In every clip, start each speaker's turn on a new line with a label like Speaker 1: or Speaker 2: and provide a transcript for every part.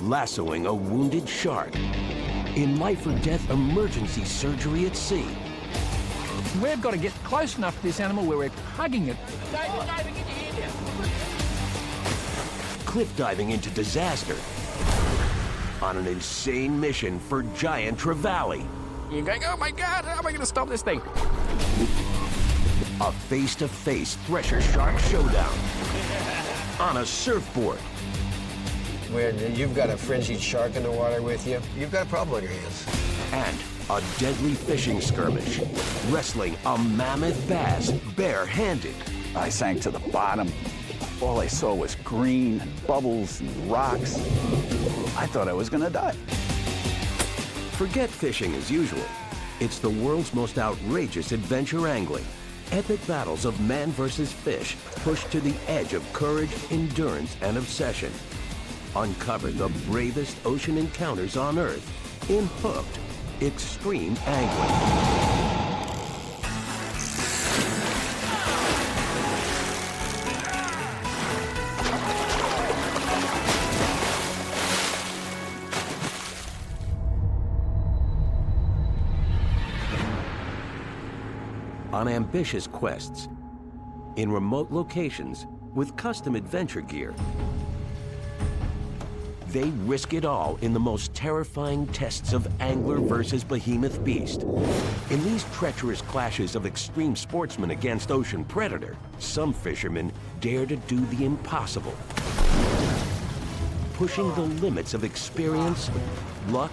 Speaker 1: lassoing a wounded shark, in life-or-death emergency surgery at sea.
Speaker 2: We've got to get close enough to this animal where we're hugging it. David, get your hand down.
Speaker 1: Cliff diving into disaster on an insane mission for giant Trevally.
Speaker 2: You're going, oh my God, how am I going to stop this thing?
Speaker 1: A face-to-face Thresher Shark showdown on a surfboard.
Speaker 3: When you've got a frenzied shark in the water with you, you've got a problem on your hands.
Speaker 1: And a deadly fishing skirmish, wrestling a mammoth bass bare-handed.
Speaker 4: I sank to the bottom. All I saw was green, bubbles, and rocks. I thought I was gonna die.
Speaker 1: Forget fishing as usual. It's the world's most outrageous adventure angling. Epic battles of man versus fish pushed to the edge of courage, endurance, and obsession. Uncover the bravest ocean encounters on Earth in Hooked Extreme Angling. On ambitious quests, in remote locations with custom adventure gear, they risk it all in the most terrifying tests of angler versus behemoth beast. In these treacherous clashes of extreme sportsman against ocean predator, some fishermen dare to do the impossible, pushing the limits of experience, luck,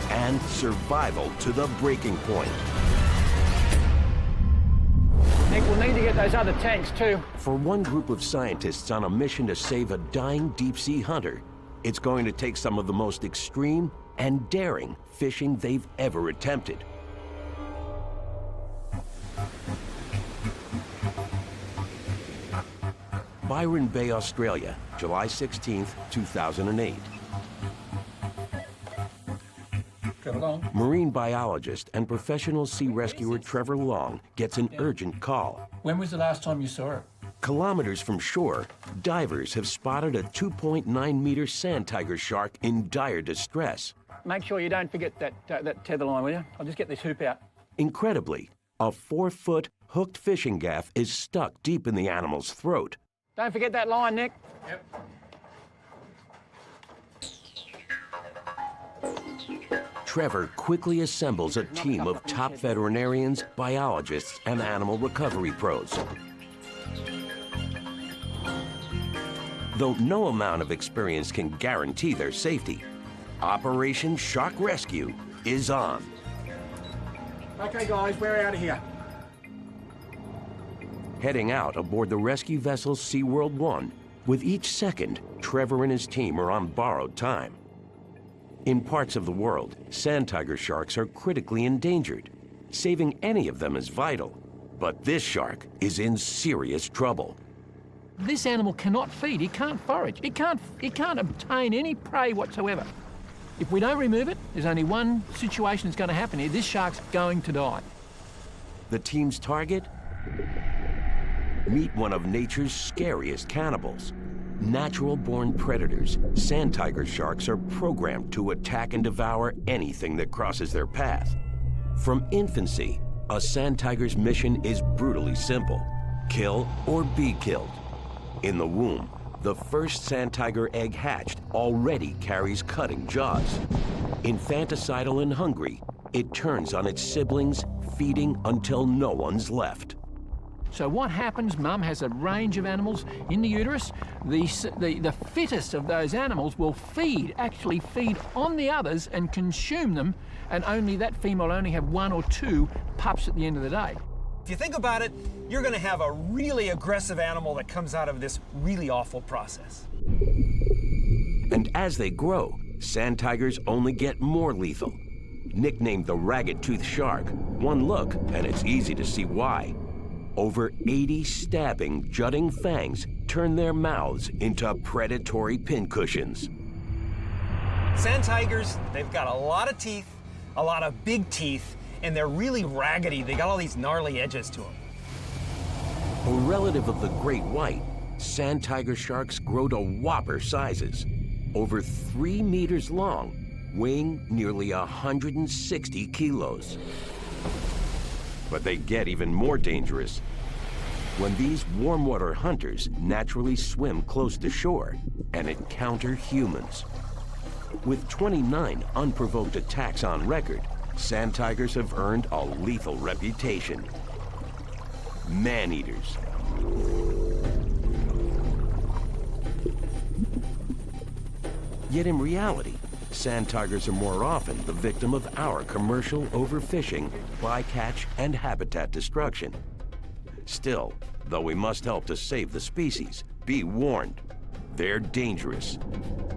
Speaker 1: and survival to the breaking point.
Speaker 2: Nick, we'll need to get those other tanks too.
Speaker 1: For one group of scientists on a mission to save a dying deep-sea hunter, it's going to take some of the most extreme and daring fishing they've ever attempted. Byron Bay, Australia, July 16th, 2008. Marine biologist and professional sea rescuer Trevor Long gets an urgent call.
Speaker 2: When was the last time you saw it?
Speaker 1: Kilometers from shore, divers have spotted a 2.9-meter sand tiger shark in dire distress.
Speaker 2: Make sure you don't forget that tether line, will you? I'll just get this hoop out.
Speaker 1: Incredibly, a 4-foot hooked fishing gaff is stuck deep in the animal's throat.
Speaker 2: Don't forget that line, Nick. Yep.
Speaker 1: Trevor quickly assembles a team of top veterinarians, biologists, and animal recovery pros. Though no amount of experience can guarantee their safety, Operation Shark Rescue is on.
Speaker 2: Okay, guys, we're out of here.
Speaker 1: Heading out aboard the rescue vessel SeaWorld 1, with each second, Trevor and his team are on borrowed time. In parts of the world, sand tiger sharks are critically endangered. Saving any of them is vital. But this shark is in serious trouble.
Speaker 2: This animal cannot feed, it can't forage, it can't obtain any prey whatsoever. If we don't remove it, there's only one situation that's going to happen here. This shark's going to die.
Speaker 1: The team's target? Meet one of nature's scariest cannibals. Natural-born predators, sand tiger sharks are programmed to attack and devour anything that crosses their path. From infancy, a sand tiger's mission is brutally simple: kill or be killed. In the womb, the first sand tiger egg hatched already carries cutting jaws. Infanticidal and hungry, it turns on its siblings, feeding until no one's left.
Speaker 2: So what happens, Mum has a range of animals in the uterus. The fittest of those animals will actually feed on the others and consume them, and only that female will only have 1 or 2 pups at the end of the day.
Speaker 5: If you think about it, you're gonna have a really aggressive animal that comes out of this really awful process.
Speaker 1: And as they grow, sand tigers only get more lethal. Nicknamed the ragged-toothed shark, one look and it's easy to see why. Over 80 stabbing, jutting fangs turn their mouths into predatory pincushions.
Speaker 5: Sand tigers, they've got a lot of teeth, a lot of big teeth, and they're really raggedy. They got all these gnarly edges to them.
Speaker 1: A relative of the great white, sand tiger sharks grow to whopper sizes, over 3 meters long, weighing nearly 160 kilos. But they get even more dangerous when these warm water hunters naturally swim close to shore and encounter humans. With 29 unprovoked attacks on record, sand tigers have earned a lethal reputation. Man-eaters. Yet in reality, sand tigers are more often the victim of our commercial overfishing, bycatch, and habitat destruction. Still, though we must help to save the species, be warned, they're dangerous.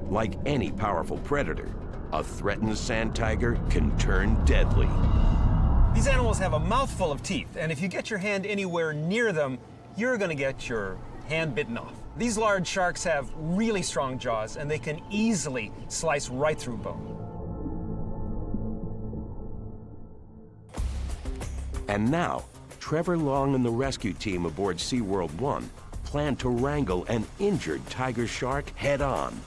Speaker 1: Like any powerful predator, a threatened sand tiger can turn deadly.
Speaker 5: These animals have a mouthful of teeth, and if you get your hand anywhere near them, you're gonna get your hand bitten off. These large sharks have really strong jaws, and they can easily slice right through bone.
Speaker 1: And now, Trevor Long and the rescue team aboard SeaWorld 1 plan to wrangle an injured tiger shark head-on.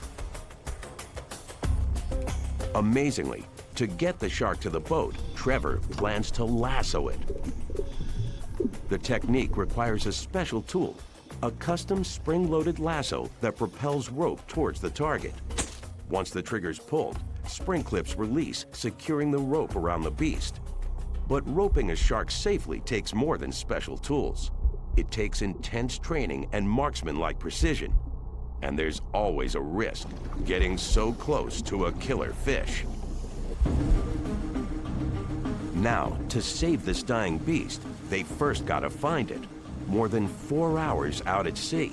Speaker 1: Amazingly, to get the shark to the boat, Trevor plans to lasso it. The technique requires a special tool, a custom spring-loaded lasso that propels rope towards the target. Once the trigger's pulled, spring clips release, securing the rope around the beast. But roping a shark safely takes more than special tools. It takes intense training and marksman-like precision. And there's always a risk, getting so close to a killer fish. Now, to save this dying beast, they first gotta find it, more than 4 hours out at sea.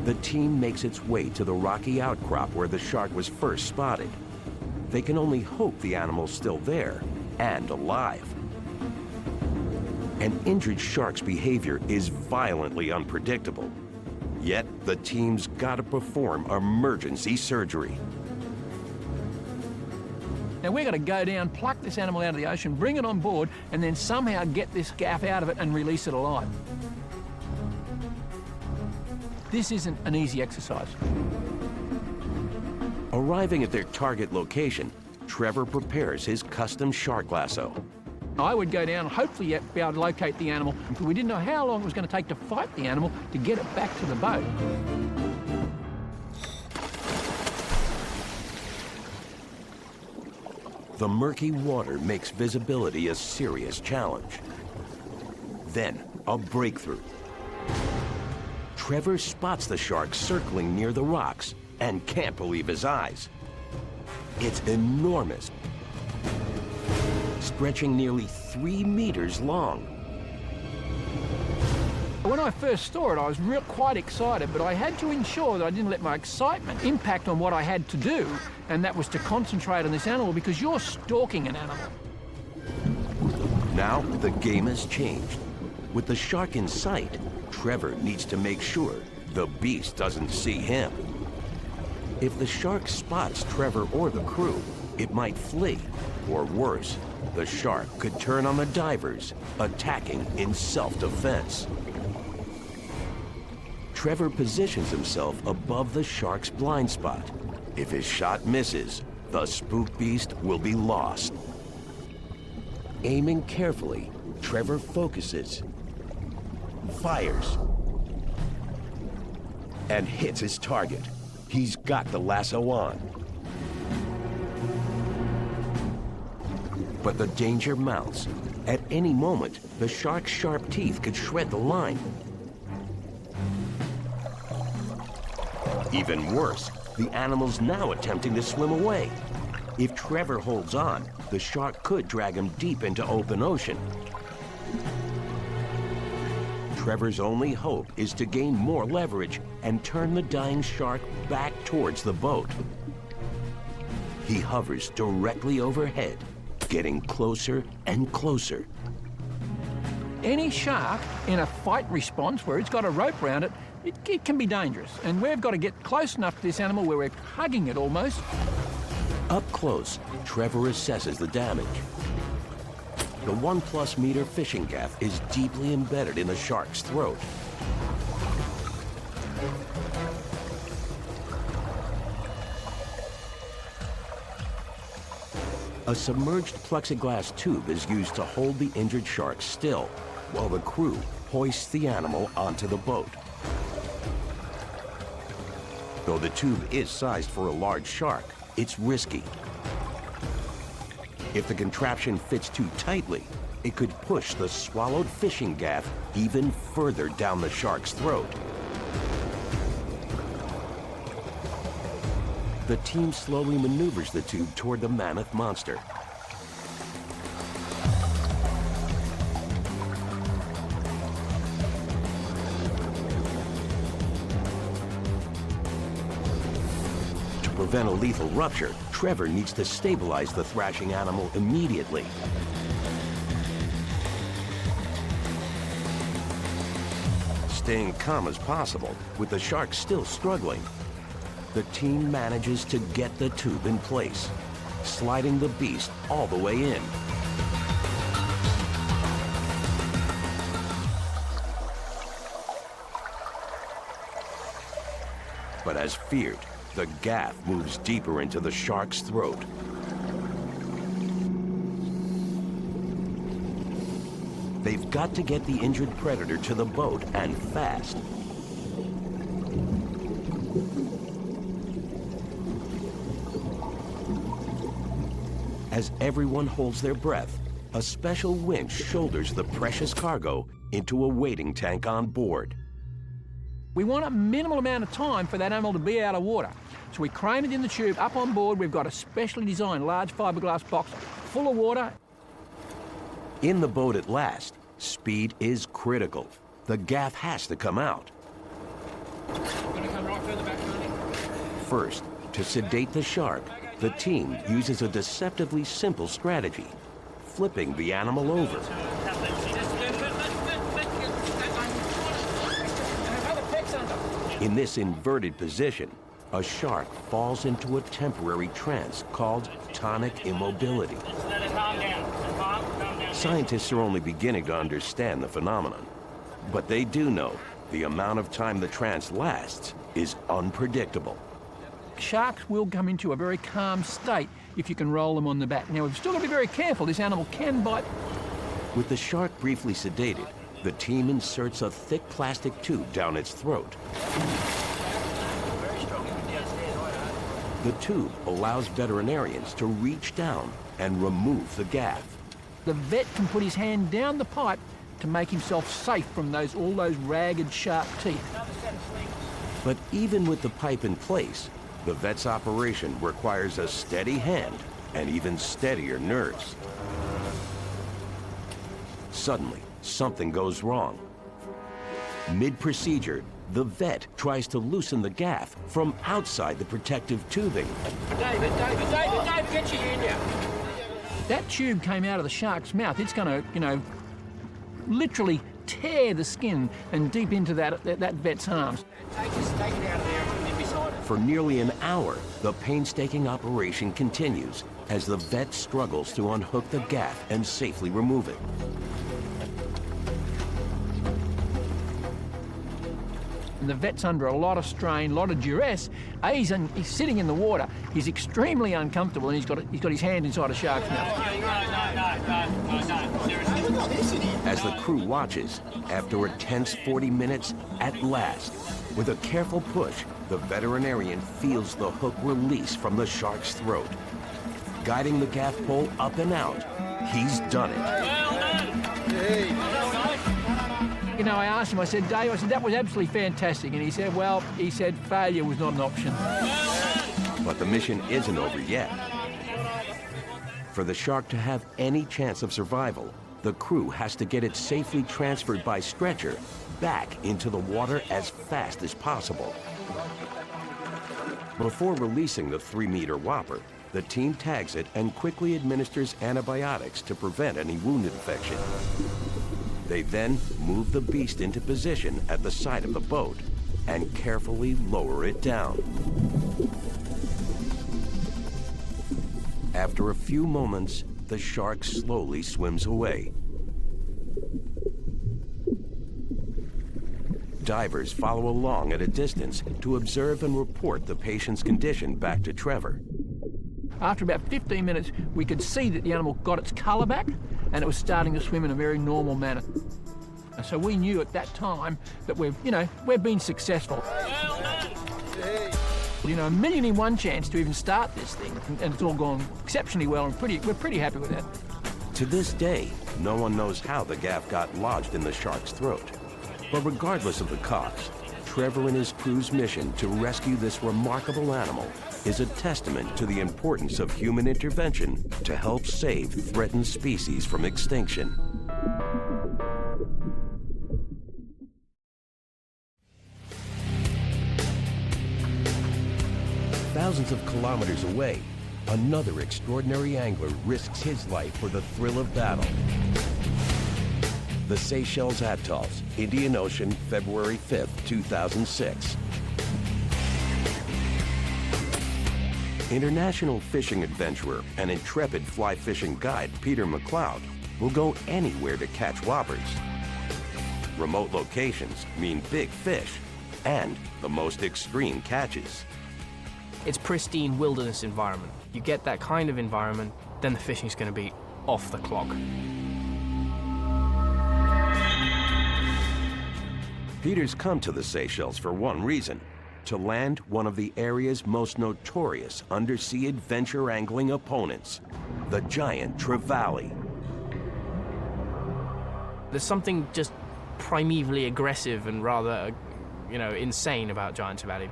Speaker 1: The team makes its way to the rocky outcrop where the shark was first spotted. They can only hope the animal's still there and alive. An injured shark's behavior is violently unpredictable. Yet, the team's gotta perform emergency surgery.
Speaker 2: Now we're going to go down, pluck this animal out of the ocean, bring it on board, and then somehow get this gaff out of it and release it alive. This isn't an easy exercise.
Speaker 1: Arriving at their target location, Trevor prepares his custom shark lasso.
Speaker 2: I would go down, hopefully be able to locate the animal, but we didn't know how long it was going to take to fight the animal to get it back to the boat.
Speaker 1: The murky water makes visibility a serious challenge. Then, a breakthrough. Trevor spots the shark circling near the rocks and can't believe his eyes. It's enormous, stretching nearly 3 meters long.
Speaker 2: When I first saw it, I was quite excited, but I had to ensure that I didn't let my excitement impact on what I had to do, and that was to concentrate on this animal, because you're stalking an animal.
Speaker 1: Now, the game has changed. With the shark in sight, Trevor needs to make sure the beast doesn't see him. If the shark spots Trevor or the crew, it might flee, or worse, the shark could turn on the divers, attacking in self-defense. Trevor positions himself above the shark's blind spot. If his shot misses, the spook beast will be lost. Aiming carefully, Trevor focuses, fires, and hits his target. He's got the lasso on. But the danger mounts. At any moment, the shark's sharp teeth could shred the line. Even worse, the animal's now attempting to swim away. If Trevor holds on, the shark could drag him deep into open ocean. Trevor's only hope is to gain more leverage and turn the dying shark back towards the boat. He hovers directly overhead, getting closer and closer.
Speaker 2: Any shark in a fight response where it's got a rope around it, it can be dangerous. And we've got to get close enough to this animal where we're hugging it almost.
Speaker 1: Up close, Trevor assesses the damage. The 1+ meter fishing gaff is deeply embedded in the shark's throat. A submerged plexiglass tube is used to hold the injured shark still, while the crew hoists the animal onto the boat. Though the tube is sized for a large shark, it's risky. If the contraption fits too tightly, it could push the swallowed fishing gaff even further down the shark's throat. The team slowly maneuvers the tube toward the mammoth monster. To prevent a lethal rupture, Trevor needs to stabilize the thrashing animal immediately. Staying calm as possible, with the shark still struggling, the team manages to get the tube in place, sliding the beast all the way in. But as feared, the gaff moves deeper into the shark's throat. They've got to get the injured predator to the boat, and fast. As everyone holds their breath, a special winch shoulders the precious cargo into a waiting tank on board.
Speaker 2: We want a minimal amount of time for that animal to be out of water. So we crane it in the tube. Up on board, we've got a specially designed large fiberglass box full of water.
Speaker 1: In the boat at last, speed is critical. The gaff has to come out.
Speaker 2: We're going to come right further back, honey.
Speaker 1: First, to sedate the shark, the team uses a deceptively simple strategy, flipping the animal over. In this inverted position, a shark falls into a temporary trance called tonic immobility. Scientists are only beginning to understand the phenomenon, but they do know the amount of time the trance lasts is unpredictable.
Speaker 2: Sharks will come into a very calm state if you can roll them on the back. Now, we've still got to be very careful. This animal can bite.
Speaker 1: With the shark briefly sedated, the team inserts a thick plastic tube down its throat. The tube allows veterinarians to reach down and remove the gaff.
Speaker 2: The vet can put his hand down the pipe to make himself safe from all those ragged, sharp teeth.
Speaker 1: But even with the pipe in place, the vet's operation requires a steady hand and even steadier nerves. Suddenly, something goes wrong. Mid-procedure, the vet tries to loosen the gaff from outside the protective tubing.
Speaker 2: David, get your hand out. That tube came out of the shark's mouth. It's going to, literally tear the skin and deep into that vet's arms. Take it out of there and beside it.
Speaker 1: For nearly an hour, the painstaking operation continues as the vet struggles to unhook the gaff and safely remove it.
Speaker 2: And the vet's under a lot of strain, a lot of duress. He's sitting in the water. He's extremely uncomfortable, and he's got his hand inside a shark's mouth.
Speaker 1: As the crew watches, after a tense 40 minutes, at last, with a careful push, the veterinarian feels the hook release from the shark's throat. Guiding the gaff pole up and out, he's done it.
Speaker 2: I asked him, I said, Dave, that was absolutely fantastic. And he said, failure was not an option.
Speaker 1: But the mission isn't over yet. For the shark to have any chance of survival, the crew has to get it safely transferred by stretcher back into the water as fast as possible. Before releasing the 3-meter whopper, the team tags it and quickly administers antibiotics to prevent any wound infection. They then move the beast into position at the side of the boat and carefully lower it down. After a few moments, the shark slowly swims away. Divers follow along at a distance to observe and report the patient's condition back to Trevor.
Speaker 2: After about 15 minutes, we could see that the animal got its colour back and it was starting to swim in a very normal manner. And so we knew at that time that we've been successful. You know, 1,000,000 chance to even start this thing, and it's all gone exceptionally well, and we're pretty happy with that.
Speaker 1: To this day, no one knows how the gaff got lodged in the shark's throat. But regardless of the cost, Trevor and his crew's mission to rescue this remarkable animal is a testament to the importance of human intervention to help save threatened species from extinction. Thousands of kilometers away, another extraordinary angler risks his life for the thrill of battle. The Seychelles Atolls, Indian Ocean, February 5th, 2006. International fishing adventurer and intrepid fly fishing guide Peter McLeod will go anywhere to catch whoppers. Remote locations mean big fish and the most extreme catches.
Speaker 6: It's pristine wilderness environment. You get that kind of environment, then the fishing's going to be off the clock.
Speaker 1: Peter's come to the Seychelles for one reason: to land one of the area's most notorious undersea adventure angling opponents, the giant Trevally.
Speaker 6: There's something just primevally aggressive and rather, insane about giant Trevally.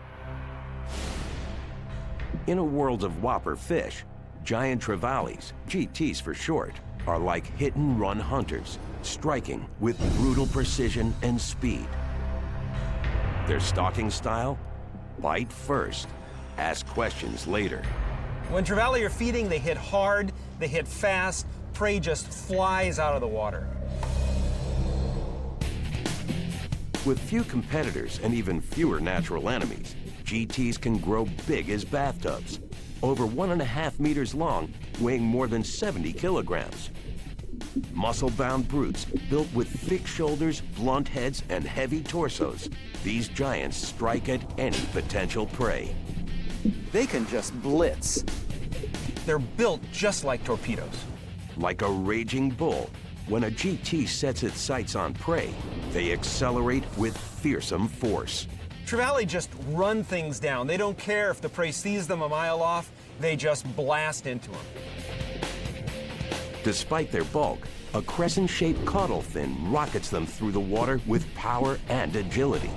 Speaker 1: In a world of whopper fish, giant Trevallies, GTs for short, are like hit-and-run hunters, striking with brutal precision and speed. Their stalking style? Bite first, ask questions later.
Speaker 5: When Trevally are feeding, they hit hard, they hit fast, prey just flies out of the water.
Speaker 1: With few competitors and even fewer natural enemies, GTs can grow big as bathtubs, over 1.5 meters long, weighing more than 70 kilograms. Muscle-bound brutes built with thick shoulders, blunt heads, and heavy torsos, these giants strike at any potential prey.
Speaker 4: They can just blitz.
Speaker 5: They're built just like torpedoes.
Speaker 1: Like a raging bull, when a GT sets its sights on prey, they accelerate with fearsome force.
Speaker 5: Trevally just run things down. They don't care if the prey sees them a mile off, they just blast into them.
Speaker 1: Despite their bulk, a crescent-shaped caudal fin rockets them through the water with power and agility.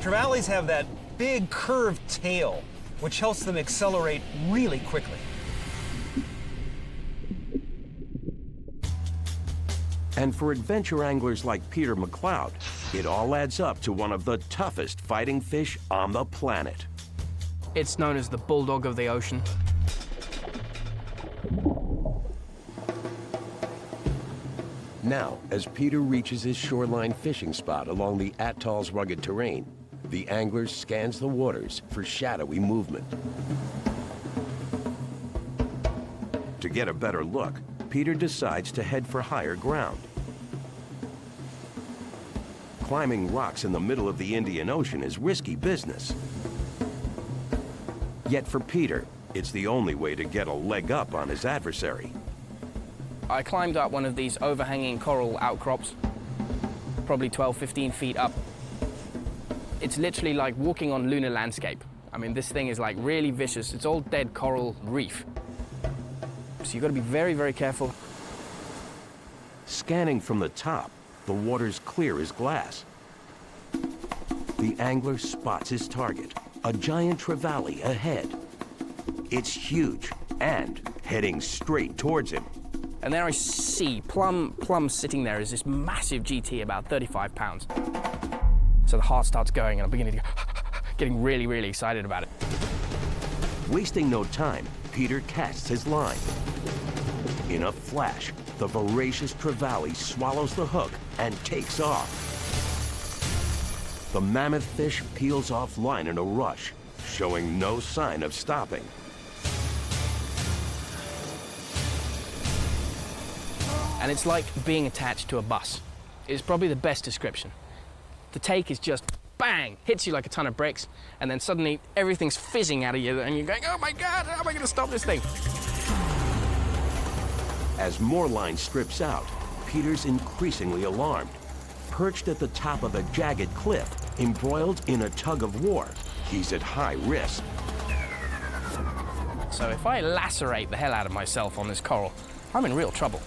Speaker 5: Trevallies have that big curved tail, which helps them accelerate really quickly.
Speaker 1: And for adventure anglers like Peter McLeod, it all adds up to one of the toughest fighting fish on the planet.
Speaker 6: It's known as the bulldog of the ocean.
Speaker 1: Now, as Peter reaches his shoreline fishing spot along the atoll's rugged terrain, the angler scans the waters for shadowy movement. To get a better look, Peter decides to head for higher ground. Climbing rocks in the middle of the Indian Ocean is risky business. Yet for Peter, it's the only way to get a leg up on his adversary.
Speaker 6: I climbed up one of these overhanging coral outcrops, probably 12, 15 feet up. It's literally like walking on lunar landscape. I mean, this thing is like really vicious. It's all dead coral reef. So you've got to be very, very careful.
Speaker 1: Scanning from the top, the water's clear as glass. The angler spots his target, a giant Trevally ahead. It's huge and heading straight towards him.
Speaker 6: And there I see, plumb sitting there is this massive GT, about 35 pounds. So the heart starts going and I'm beginning to getting really, really excited about it.
Speaker 1: Wasting no time, Peter casts his line. In a flash, the voracious Trevally swallows the hook and takes off. The mammoth fish peels off line in a rush, showing no sign of stopping.
Speaker 6: and it's like being attached to a bus. It's probably the best description. The take is just bang, hits you like a ton of bricks, and then suddenly everything's fizzing out of you, and you're going, oh my God, how am I going to stop this thing?
Speaker 1: As more line strips out, Peter's increasingly alarmed. Perched at the top of a jagged cliff, embroiled in a tug of war, he's at high risk.
Speaker 6: So if I lacerate the hell out of myself on this coral, I'm in real trouble.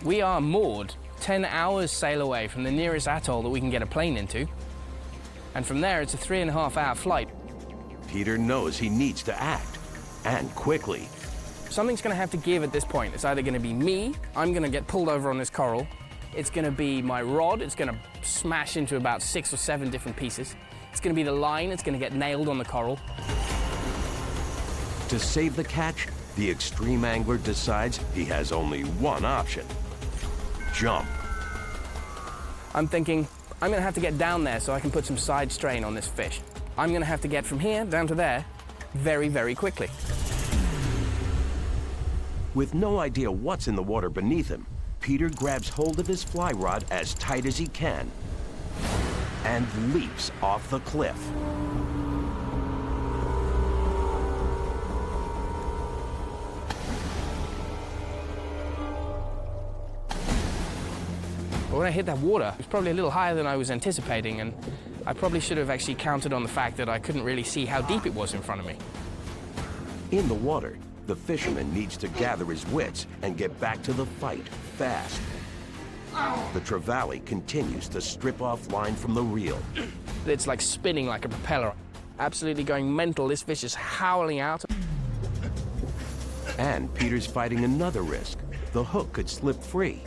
Speaker 6: We are moored 10 hours sail away from the nearest atoll that we can get a plane into. And from there, it's a 3.5-hour flight.
Speaker 1: Peter knows he needs to act, and quickly.
Speaker 6: Something's gonna have to give at this point. It's either gonna be me, I'm gonna get pulled over on this coral. It's gonna be my rod, it's gonna smash into about 6 or 7 different pieces. It's gonna be the line, it's gonna get nailed on the coral.
Speaker 1: To save the catch, the extreme angler decides he has only one option: jump.
Speaker 6: I'm thinking, I'm gonna have to get down there so I can put some side strain on this fish. I'm gonna have to get from here down to there very, very quickly.
Speaker 1: With no idea what's in the water beneath him, Peter grabs hold of his fly rod as tight as he can and leaps off the cliff.
Speaker 6: But when I hit that water, it was probably a little higher than I was anticipating, and I probably should have actually counted on the fact that I couldn't really see how deep it was in front of me.
Speaker 1: In the water, the fisherman needs to gather his wits and get back to the fight fast. The Trevally continues to strip off line from the reel.
Speaker 6: It's like spinning like a propeller. Absolutely going mental. This fish is howling out.
Speaker 1: And Peter's fighting another risk. The hook could slip free.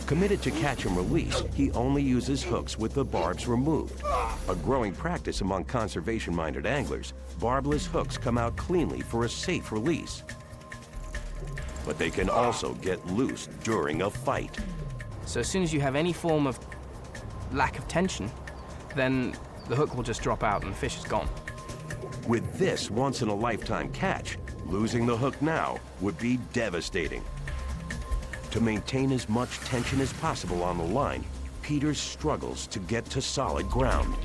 Speaker 1: Committed to catch and release, he only uses hooks with the barbs removed. A growing practice among conservation-minded anglers, barbless hooks come out cleanly for a safe release. But they can also get loose during a fight.
Speaker 6: So as soon as you have any form of lack of tension, then the hook will just drop out and the fish is gone.
Speaker 1: With this once-in-a-lifetime catch, losing the hook now would be devastating. To maintain as much tension as possible on the line, Peter struggles to get to solid ground.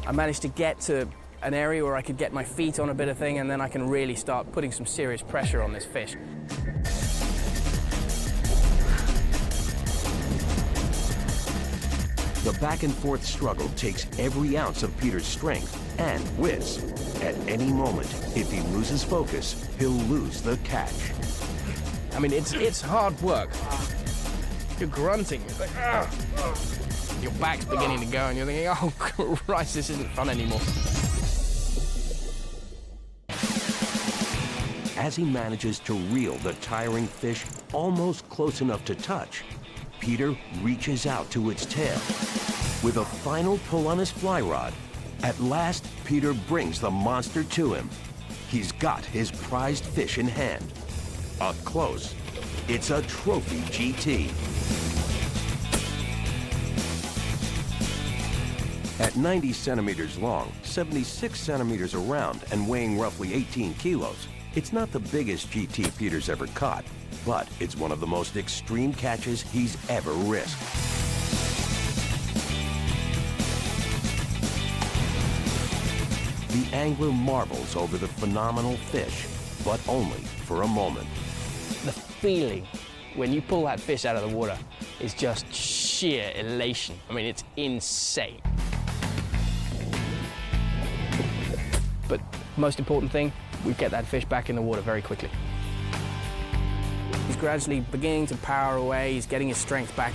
Speaker 6: I managed to get to an area where I could get my feet on a bit of thing, and then I can really start putting some serious pressure on this fish.
Speaker 1: The back-and-forth struggle takes every ounce of Peter's strength and wits. At any moment, if he loses focus, he'll lose the catch.
Speaker 6: I mean, it's hard work. You're grunting. It's like, ah. Your back's beginning to go, and you're thinking, oh, Christ, this isn't fun anymore.
Speaker 1: As he manages to reel the tiring fish almost close enough to touch, Peter reaches out to its tail. With a final pull on his fly rod, at last, Peter brings the monster to him. He's got his prized fish in hand. Up close, it's a trophy GT. At 90 centimeters long, 76 centimeters around, and weighing roughly 18 kilos, it's not the biggest GT Peter's ever caught, but it's one of the most extreme catches he's ever risked. The angler marvels over the phenomenal fish, but only for a moment.
Speaker 6: The feeling when you pull that fish out of the water is just sheer elation. I mean, it's insane. But most important thing, we get that fish back in the water very quickly. He's gradually beginning to power away, he's getting his strength back.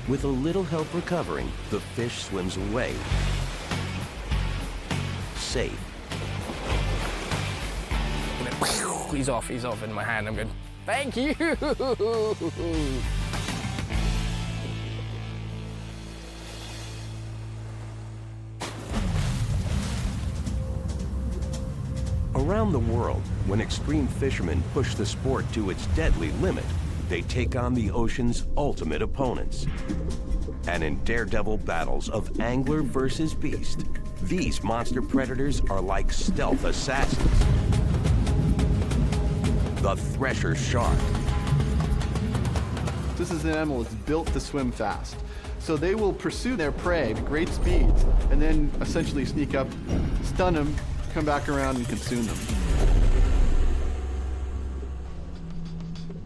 Speaker 1: With a little help recovering, the fish swims away. Safe.
Speaker 6: He's off in my hand. I'm going, thank you!
Speaker 1: Around the world, when extreme fishermen push the sport to its deadly limit, they take on the ocean's ultimate opponents. And in daredevil battles of angler versus beast, these monster predators are like stealth assassins. the Thresher Shark.
Speaker 7: This is an animal that's built to swim fast. So they will pursue their prey at great speeds and then essentially sneak up, stun them, come back around and consume them.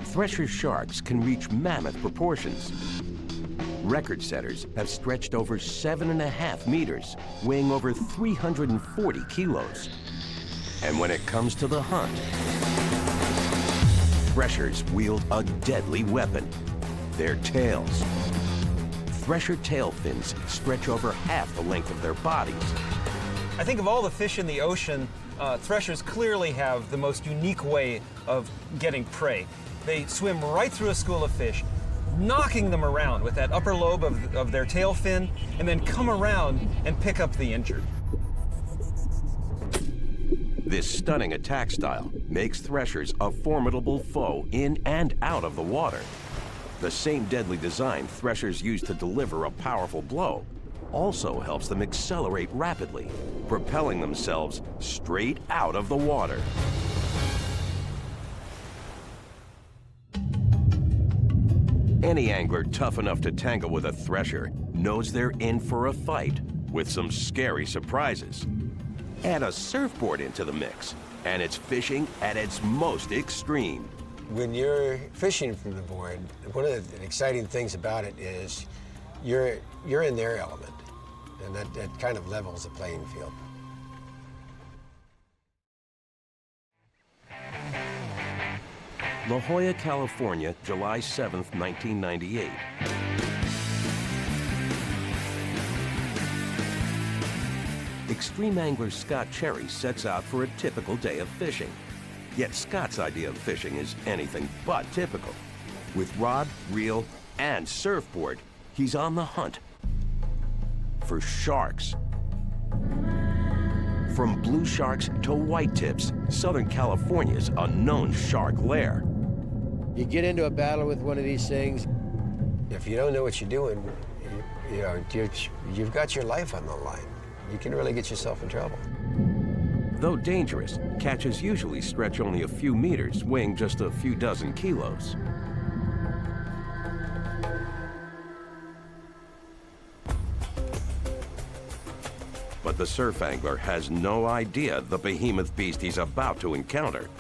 Speaker 1: Thresher sharks can reach mammoth proportions. Record setters have stretched over 7.5 meters, weighing over 340 kilos. And when it comes to the hunt, Threshers wield a deadly weapon, their tails. Thresher tail fins stretch over half the length of their bodies.
Speaker 5: I think of all the fish in the ocean, threshers clearly have the most unique way of getting prey. They swim right through a school of fish, knocking them around with that upper lobe of their tail fin, and then come around and pick up the injured.
Speaker 1: This stunning attack style makes threshers a formidable foe in and out of the water. The same deadly design threshers use to deliver a powerful blow also helps them accelerate rapidly, propelling themselves straight out of the water. Any angler tough enough to tangle with a thresher knows they're in for a fight with some scary surprises. Add a surfboard into the mix, and it's fishing at its most extreme.
Speaker 3: When you're fishing from the board, one of the exciting things about it is you're in their element, and that kind of levels the playing field.
Speaker 1: La Jolla, California, July 7th, 1998. Extreme angler Scott Cherry sets out for a typical day of fishing. Yet Scott's idea of fishing is anything but typical. With rod, reel, and surfboard, he's on the hunt for sharks. From blue sharks to white tips, Southern California's a known shark lair.
Speaker 3: You get into a battle with one of these things, if you don't know what you're doing, you've got your life on the line. You can really get yourself in trouble.
Speaker 1: Though dangerous, catches usually stretch only a few meters, weighing just a few dozen kilos. But the surf angler has no idea the behemoth beast he's about to encounter.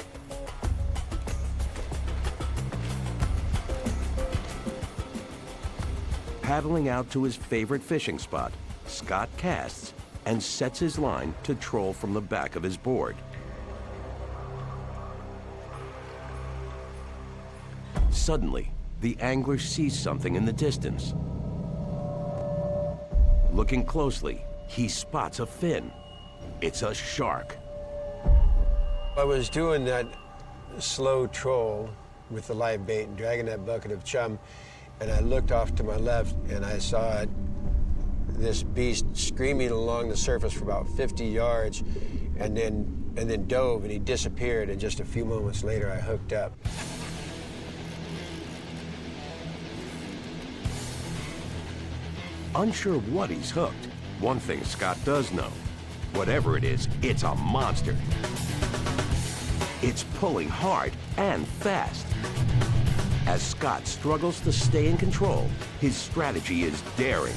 Speaker 1: Paddling out to his favorite fishing spot, Scott casts and sets his line to troll from the back of his board. Suddenly, the angler sees something in the distance. Looking closely, he spots a fin. It's a shark.
Speaker 3: I was doing that slow troll with the live bait and dragging that bucket of chum, and I looked off to my left and I saw this beast screaming along the surface for about 50 yards and then dove, and he disappeared, and just a few moments later I hooked up.
Speaker 1: Unsure what he's hooked, one thing Scott does know. Whatever it is, it's a monster. It's pulling hard and fast. As Scott struggles to stay in control, his strategy is daring.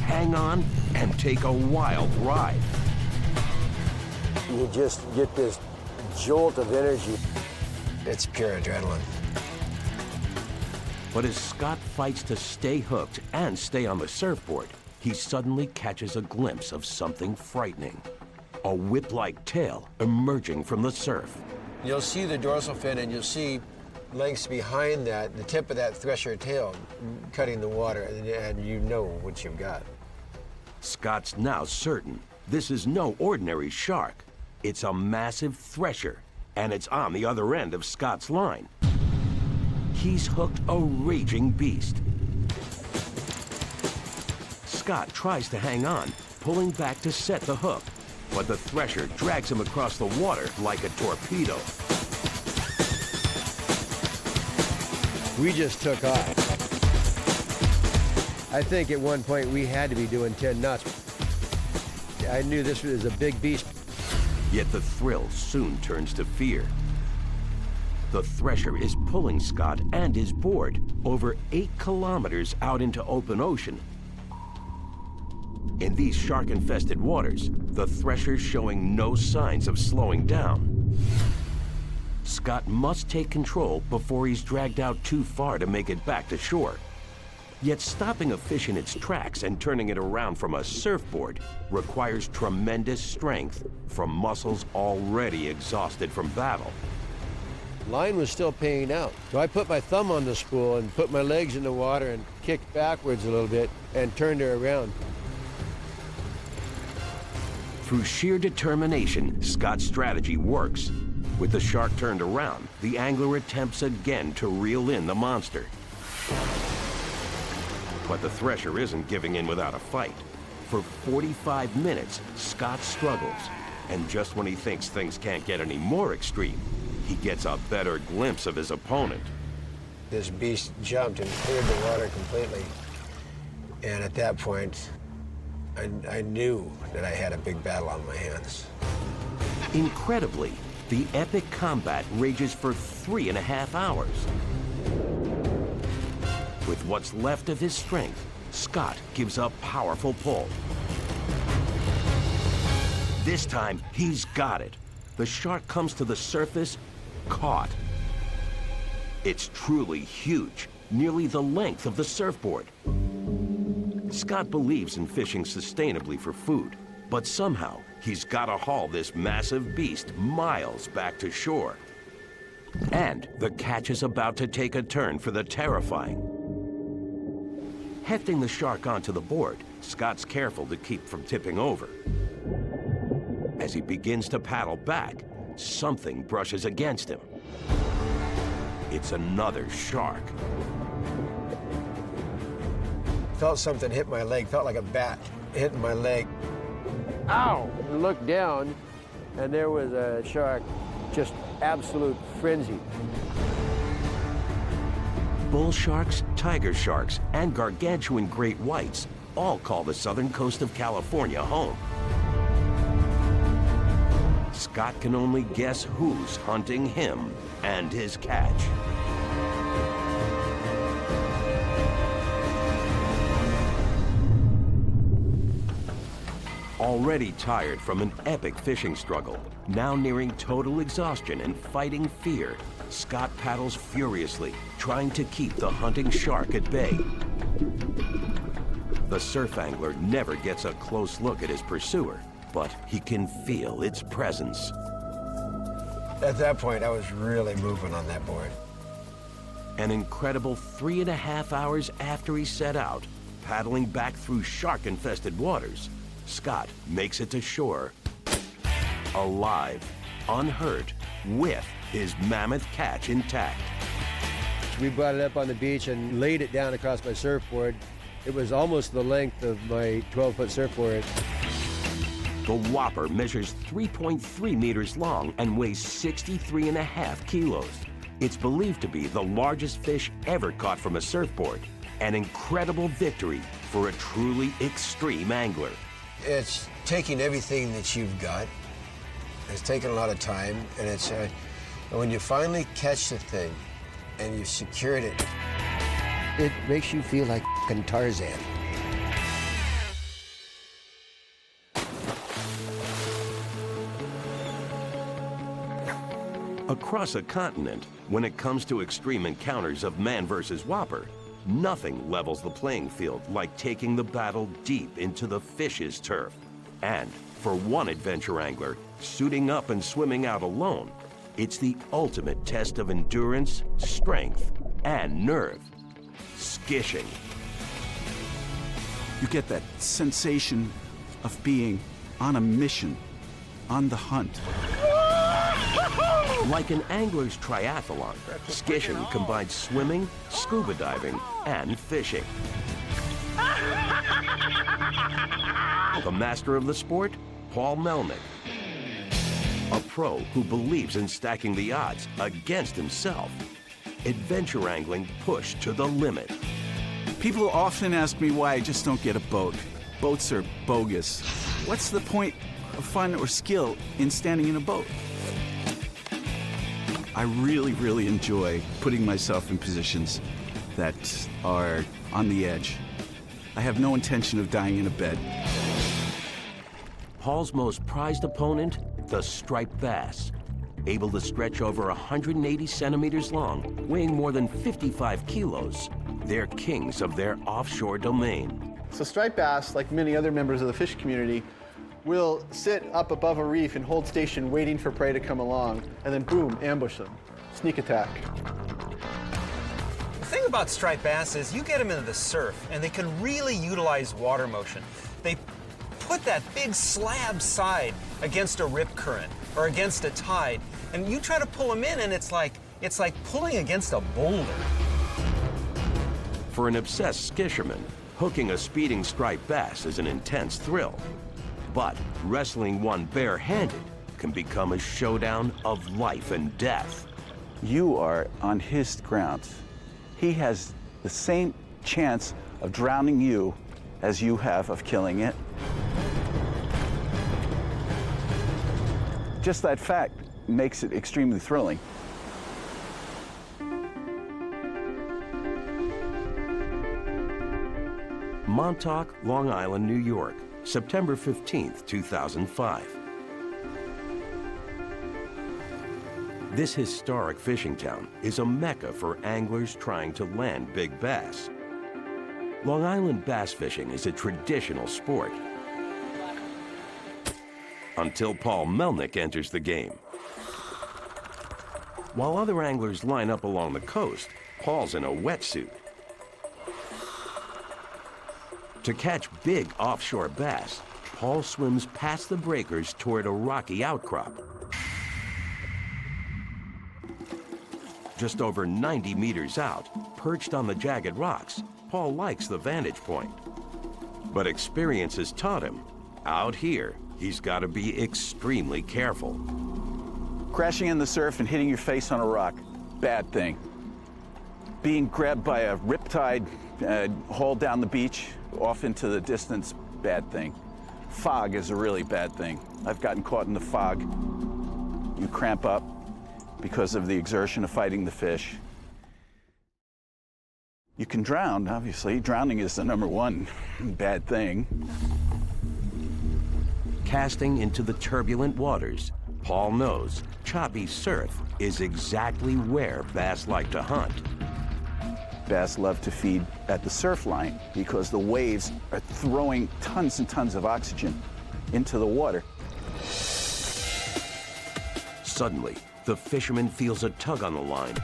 Speaker 1: Hang on and take a wild ride.
Speaker 3: You just get this jolt of energy. It's pure adrenaline.
Speaker 1: But as Scott fights to stay hooked and stay on the surfboard, he suddenly catches a glimpse of something frightening. A whip-like tail emerging from the surf.
Speaker 3: You'll see the dorsal fin, and you'll see lengths behind that, the tip of that thresher tail cutting the water, and you know what you've got.
Speaker 1: Scott's now certain this is no ordinary shark. It's a massive thresher, and it's on the other end of Scott's line. He's hooked a raging beast. Scott tries to hang on, pulling back to set the hook, but the thresher drags him across the water like a torpedo.
Speaker 3: We just took off. I think at one point we had to be doing 10 knots. I knew this was a big beast.
Speaker 1: Yet the thrill soon turns to fear. The Thresher is pulling Scott and his board over 8 kilometers out into open ocean. In these shark-infested waters, the Thresher's showing no signs of slowing down. Scott must take control before he's dragged out too far to make it back to shore. Yet stopping a fish in its tracks and turning it around from a surfboard requires tremendous strength from muscles already exhausted from battle.
Speaker 3: Line was still paying out. So I put my thumb on the spool and put my legs in the water and kicked backwards a little bit and turned her around.
Speaker 1: Through sheer determination, Scott's strategy works. With the shark turned around, the angler attempts again to reel in the monster. But the Thresher isn't giving in without a fight. For 45 minutes, Scott struggles. And just when he thinks things can't get any more extreme, he gets a better glimpse of his opponent.
Speaker 3: This beast jumped and cleared the water completely. And at that point, I knew that I had a big battle on my hands.
Speaker 1: Incredibly, the epic combat rages for 3.5 hours. With what's left of his strength, Scott gives a powerful pull. This time, he's got it. The shark comes to the surface, caught. It's truly huge, nearly the length of the surfboard. Scott believes in fishing sustainably for food, but somehow he's got to haul this massive beast miles back to shore. And the catch is about to take a turn for the terrifying. Hefting the shark onto the board, Scott's careful to keep from tipping over. As he begins to paddle back, something brushes against him. It's another shark.
Speaker 3: Felt something hit my leg, felt like a bat hitting my leg. Ow! I looked down, and there was a shark, just absolute frenzy.
Speaker 1: Bull sharks, tiger sharks, and gargantuan great whites all call the southern coast of California home. Scott can only guess who's hunting him and his catch. Already tired from an epic fishing struggle, now nearing total exhaustion and fighting fear, Scott paddles furiously, trying to keep the hunting shark at bay. The surf angler never gets a close look at his pursuer, but he can feel its presence.
Speaker 3: At that point, I was really moving on that board.
Speaker 1: An incredible 3.5 hours after he set out, paddling back through shark-infested waters, Scott makes it to shore, alive, unhurt, with his mammoth catch intact.
Speaker 3: We brought it up on the beach and laid it down across my surfboard. It was almost the length of my 12-foot surfboard.
Speaker 1: The Whopper measures 3.3 meters long and weighs 63.5 kilos. It's believed to be the largest fish ever caught from a surfboard. An incredible victory for a truly extreme angler.
Speaker 3: It's taking everything that you've got. It's taken a lot of time, and it's when you finally catch the thing and you've secured it, it makes you feel like f***ing Tarzan.
Speaker 1: Across a continent, when it comes to extreme encounters of man versus Whopper, nothing levels the playing field like taking the battle deep into the fish's turf. And for one adventure angler, suiting up and swimming out alone, it's the ultimate test of endurance, strength, and nerve. Skishing.
Speaker 4: You get that sensation of being on a mission, on the hunt.
Speaker 1: Like an angler's triathlon, skishing combines swimming, scuba diving, and fishing. The master of the sport, Paul Melnick. A pro who believes in stacking the odds against himself. Adventure angling pushed to the limit.
Speaker 4: People often ask me why I just don't get a boat. Boats are bogus. What's the point of fun or skill in standing in a boat? I really, really enjoy putting myself in positions that are on the edge. I have no intention of dying in a bed.
Speaker 1: Paul's most prized opponent, the striped bass. Able to stretch over 180 centimeters long, weighing more than 55 kilos. They're kings of their offshore domain.
Speaker 7: So striped bass, like many other members of the fish community, will sit up above a reef and hold station waiting for prey to come along, and then boom, ambush them. Sneak attack.
Speaker 5: The thing about striped bass is you get them into the surf and they can really utilize water motion. They put that big slab side against a rip current or against a tide, and you try to pull them in and it's like pulling against a boulder.
Speaker 1: For an obsessed skisherman, hooking a speeding striped bass is an intense thrill. But wrestling one barehanded can become a showdown of life and death.
Speaker 4: You are on his ground. He has the same chance of drowning you as you have of killing it. Just that fact makes it extremely thrilling.
Speaker 1: Montauk, Long Island, New York, September 15th, 2005. This historic fishing town is a mecca for anglers trying to land big bass. Long Island bass fishing is a traditional sport. Until Paul Melnick enters the game. While other anglers line up along the coast, Paul's in a wetsuit. To catch big offshore bass, Paul swims past the breakers toward a rocky outcrop. Just over 90 meters out, perched on the jagged rocks, Paul likes the vantage point. But experience has taught him, out here, he's got to be extremely careful.
Speaker 4: Crashing in the surf and hitting your face on a rock, bad thing. Being grabbed by a riptide, hauled down the beach, off into the distance, bad thing. Fog is a really bad thing. I've gotten caught in the fog. You cramp up because of the exertion of fighting the fish. You can drown, obviously. Drowning is the #1 bad thing.
Speaker 1: Casting into the turbulent waters, Paul knows choppy surf is exactly where bass like to hunt.
Speaker 4: Bass love to feed at the surf line because the waves are throwing tons and tons of oxygen into the water.
Speaker 1: Suddenly, the fisherman feels a tug on the line,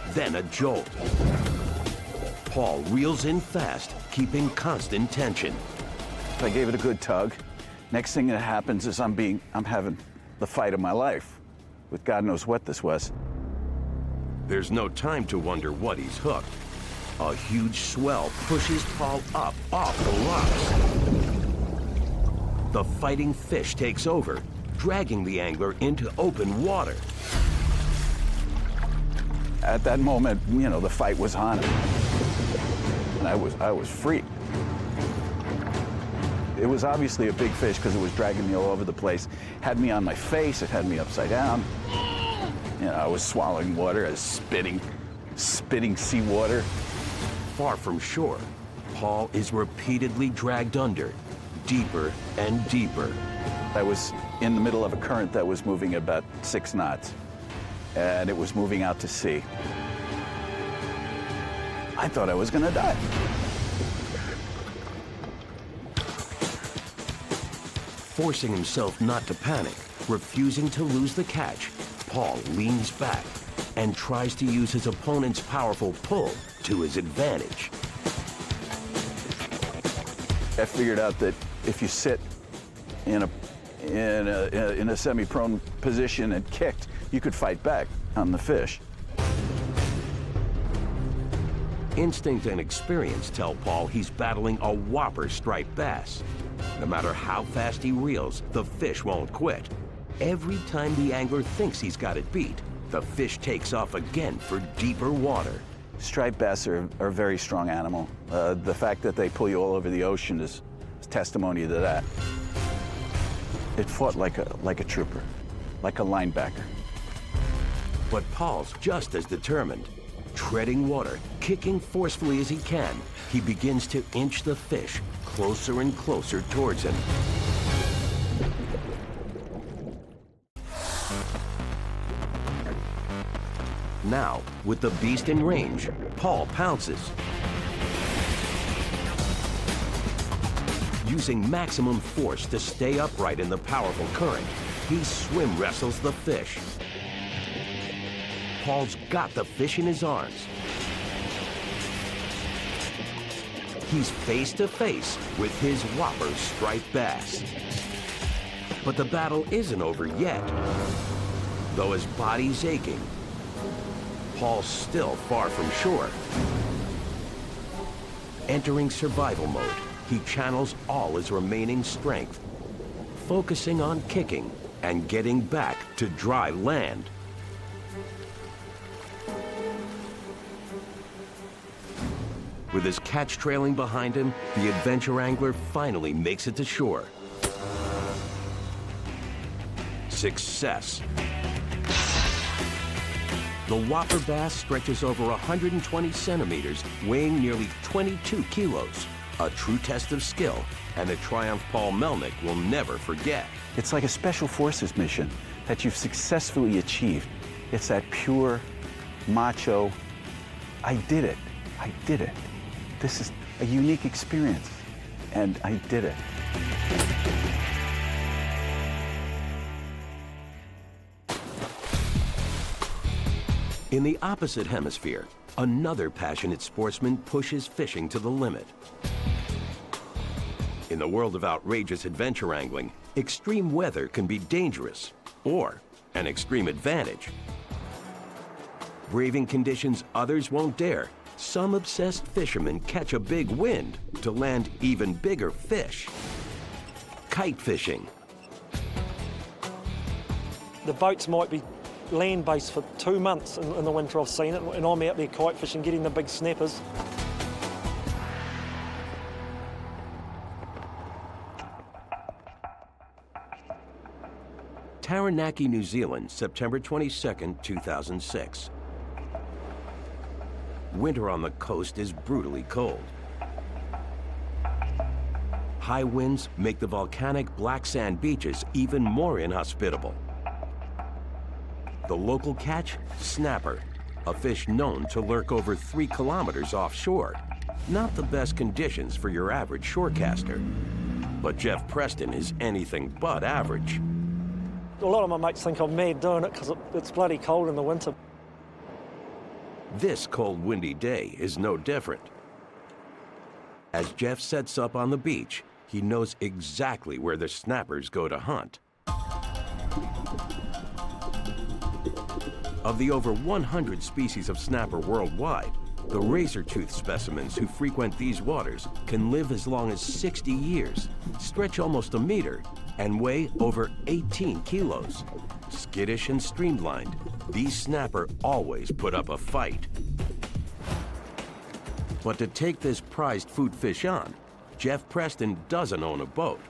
Speaker 1: then a jolt. Paul reels in fast, keeping constant tension.
Speaker 4: I gave it a good tug. Next thing that happens is I'm having the fight of my life with God knows what this was.
Speaker 1: There's no time to wonder what he's hooked. A huge swell pushes Paul up off the rocks. The fighting fish takes over, dragging the angler into open water.
Speaker 4: At that moment, you know, the fight was on. And I was freaked. It was obviously a big fish because it was dragging me all over the place. Had me on my face, it had me upside down. You know, I was swallowing water, I was spitting seawater.
Speaker 1: Far from shore, Paul is repeatedly dragged under, deeper and deeper.
Speaker 4: I was in the middle of a current that was moving at about 6 knots, and it was moving out to sea. I thought I was gonna die.
Speaker 1: Forcing himself not to panic, refusing to lose the catch, Paul leans back and tries to use his opponent's powerful pull to his advantage.
Speaker 4: I figured out that if you sit in a semi-prone position and kicked, you could fight back on the fish.
Speaker 1: Instinct and experience tell Paul he's battling a whopper striped bass. No matter how fast he reels, the fish won't quit. Every time the angler thinks he's got it beat, the fish takes off again for deeper water.
Speaker 4: Striped bass are a very strong animal. The fact that they pull you all over the ocean is testimony to that. It fought like a trooper, like a linebacker.
Speaker 1: But Paul's just as determined. Treading water, kicking forcefully as he can, he begins to inch the fish closer and closer towards him. Now, with the beast in range, Paul pounces. Using maximum force to stay upright in the powerful current, he swim wrestles the fish. Paul's got the fish in his arms. He's face to face with his whopper striped bass. But the battle isn't over yet. Though his body's aching, Paul's still far from shore. Entering survival mode, he channels all his remaining strength, focusing on kicking and getting back to dry land. With his catch trailing behind him, the adventure angler finally makes it to shore. Success. The whopper bass stretches over 120 centimeters, weighing nearly 22 kilos. A true test of skill, and a triumph Paul Melnick will never forget.
Speaker 4: It's like a special forces mission that you've successfully achieved. It's that pure, macho, I did it. This is a unique experience, and I did it.
Speaker 1: In the opposite hemisphere, another passionate sportsman pushes fishing to the limit. In the world of outrageous adventure angling, extreme weather can be dangerous or an extreme advantage. Braving conditions others won't dare, some obsessed fishermen catch a big wind to land even bigger fish. Kite fishing.
Speaker 8: The boats might be land-based for 2 months in the winter, I've seen it, and I'm out there kite fishing, getting the big snappers.
Speaker 1: Taranaki, New Zealand, September 22, 2006. Winter on the coast is brutally cold. High winds make the volcanic black sand beaches even more inhospitable. The local catch? Snapper, a fish known to lurk over 3 kilometers offshore. Not the best conditions for your average shorecaster. But Jeff Preston is anything but average.
Speaker 8: A lot of my mates think I'm mad doing it because it's bloody cold in the winter.
Speaker 1: This cold, windy day is no different. As Jeff sets up on the beach, he knows exactly where the snappers go to hunt. Of the over 100 species of snapper worldwide, the razor-toothed specimens who frequent these waters can live as long as 60 years, stretch almost a meter, and weigh over 18 kilos. Skittish and streamlined, these snapper always put up a fight. But to take this prized food fish on, Jeff Preston doesn't own a boat.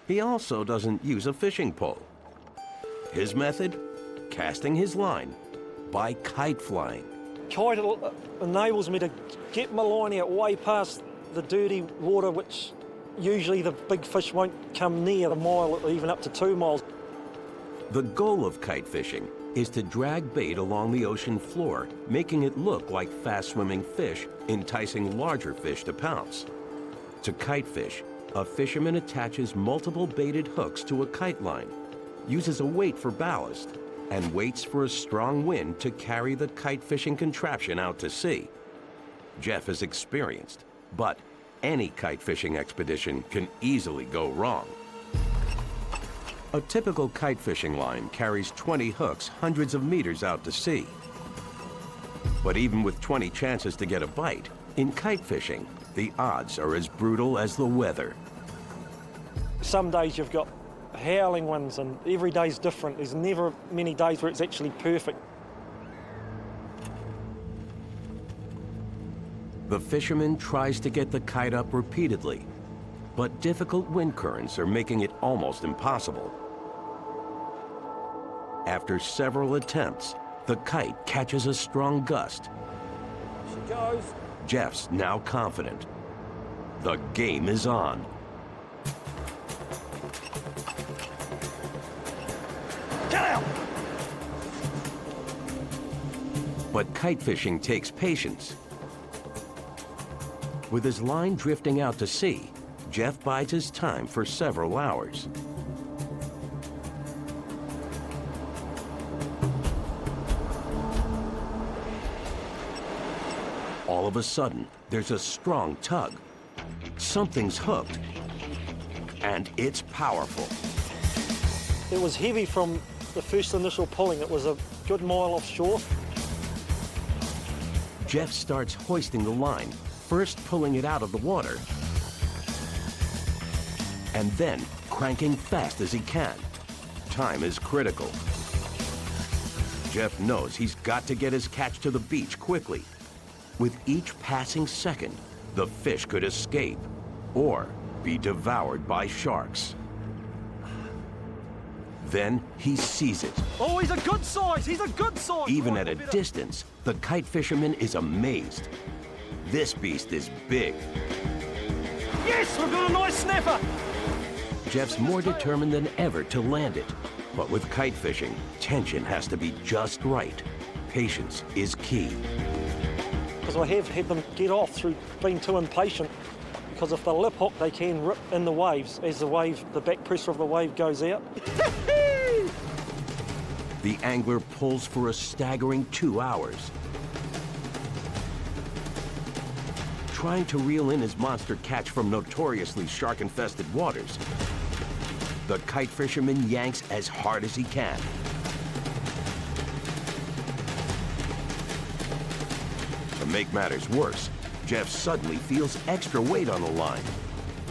Speaker 1: He also doesn't use a fishing pole. His method? Casting his line by kite flying.
Speaker 8: Kite enables me to get my line out way past the dirty water, which usually the big fish won't come near the mile, or even up to 2 miles.
Speaker 1: The goal of kite fishing is to drag bait along the ocean floor, making it look like fast-swimming fish, enticing larger fish to pounce. To kite fish, a fisherman attaches multiple baited hooks to a kite line, uses a weight for ballast, and waits for a strong wind to carry the kite fishing contraption out to sea. Jeff is experienced, but any kite fishing expedition can easily go wrong. A typical kite fishing line carries 20 hooks hundreds of meters out to sea. But even with 20 chances to get a bite, in kite fishing, the odds are as brutal as the weather.
Speaker 8: Some days you've got howling winds and every day's different. There's never many days where it's actually perfect.
Speaker 1: The fisherman tries to get the kite up repeatedly, but difficult wind currents are making it almost impossible. After several attempts, the kite catches a strong gust.
Speaker 8: She goes.
Speaker 1: Jeff's now confident. The game is on.
Speaker 8: Get out!
Speaker 1: But kite fishing takes patience. With his line drifting out to sea, Jeff bides his time for several hours. All of a sudden, there's a strong tug. Something's hooked, and it's powerful.
Speaker 8: It was heavy from the first initial pulling. It was a good mile offshore.
Speaker 1: Jeff starts hoisting the line, first pulling it out of the water, and then cranking fast as he can. Time is critical. Jeff knows he's got to get his catch to the beach quickly. With each passing second, the fish could escape or be devoured by sharks. Then he sees it.
Speaker 8: Oh, he's a good size! He's a good size!
Speaker 1: Even at a distance, the kite fisherman is amazed. This beast is big.
Speaker 8: Yes, we've got a nice snapper!
Speaker 1: Jeff's more determined than ever to land it. But with kite fishing, tension has to be just right. Patience is key.
Speaker 8: Because I have had them get off through being too impatient. Because if they lip hook, they can rip in the waves as the back pressure of the wave goes out.
Speaker 1: The angler pulls for a staggering 2 hours. Trying to reel in his monster catch from notoriously shark-infested waters, the kite fisherman yanks as hard as he can. To make matters worse, Jeff suddenly feels extra weight on the line.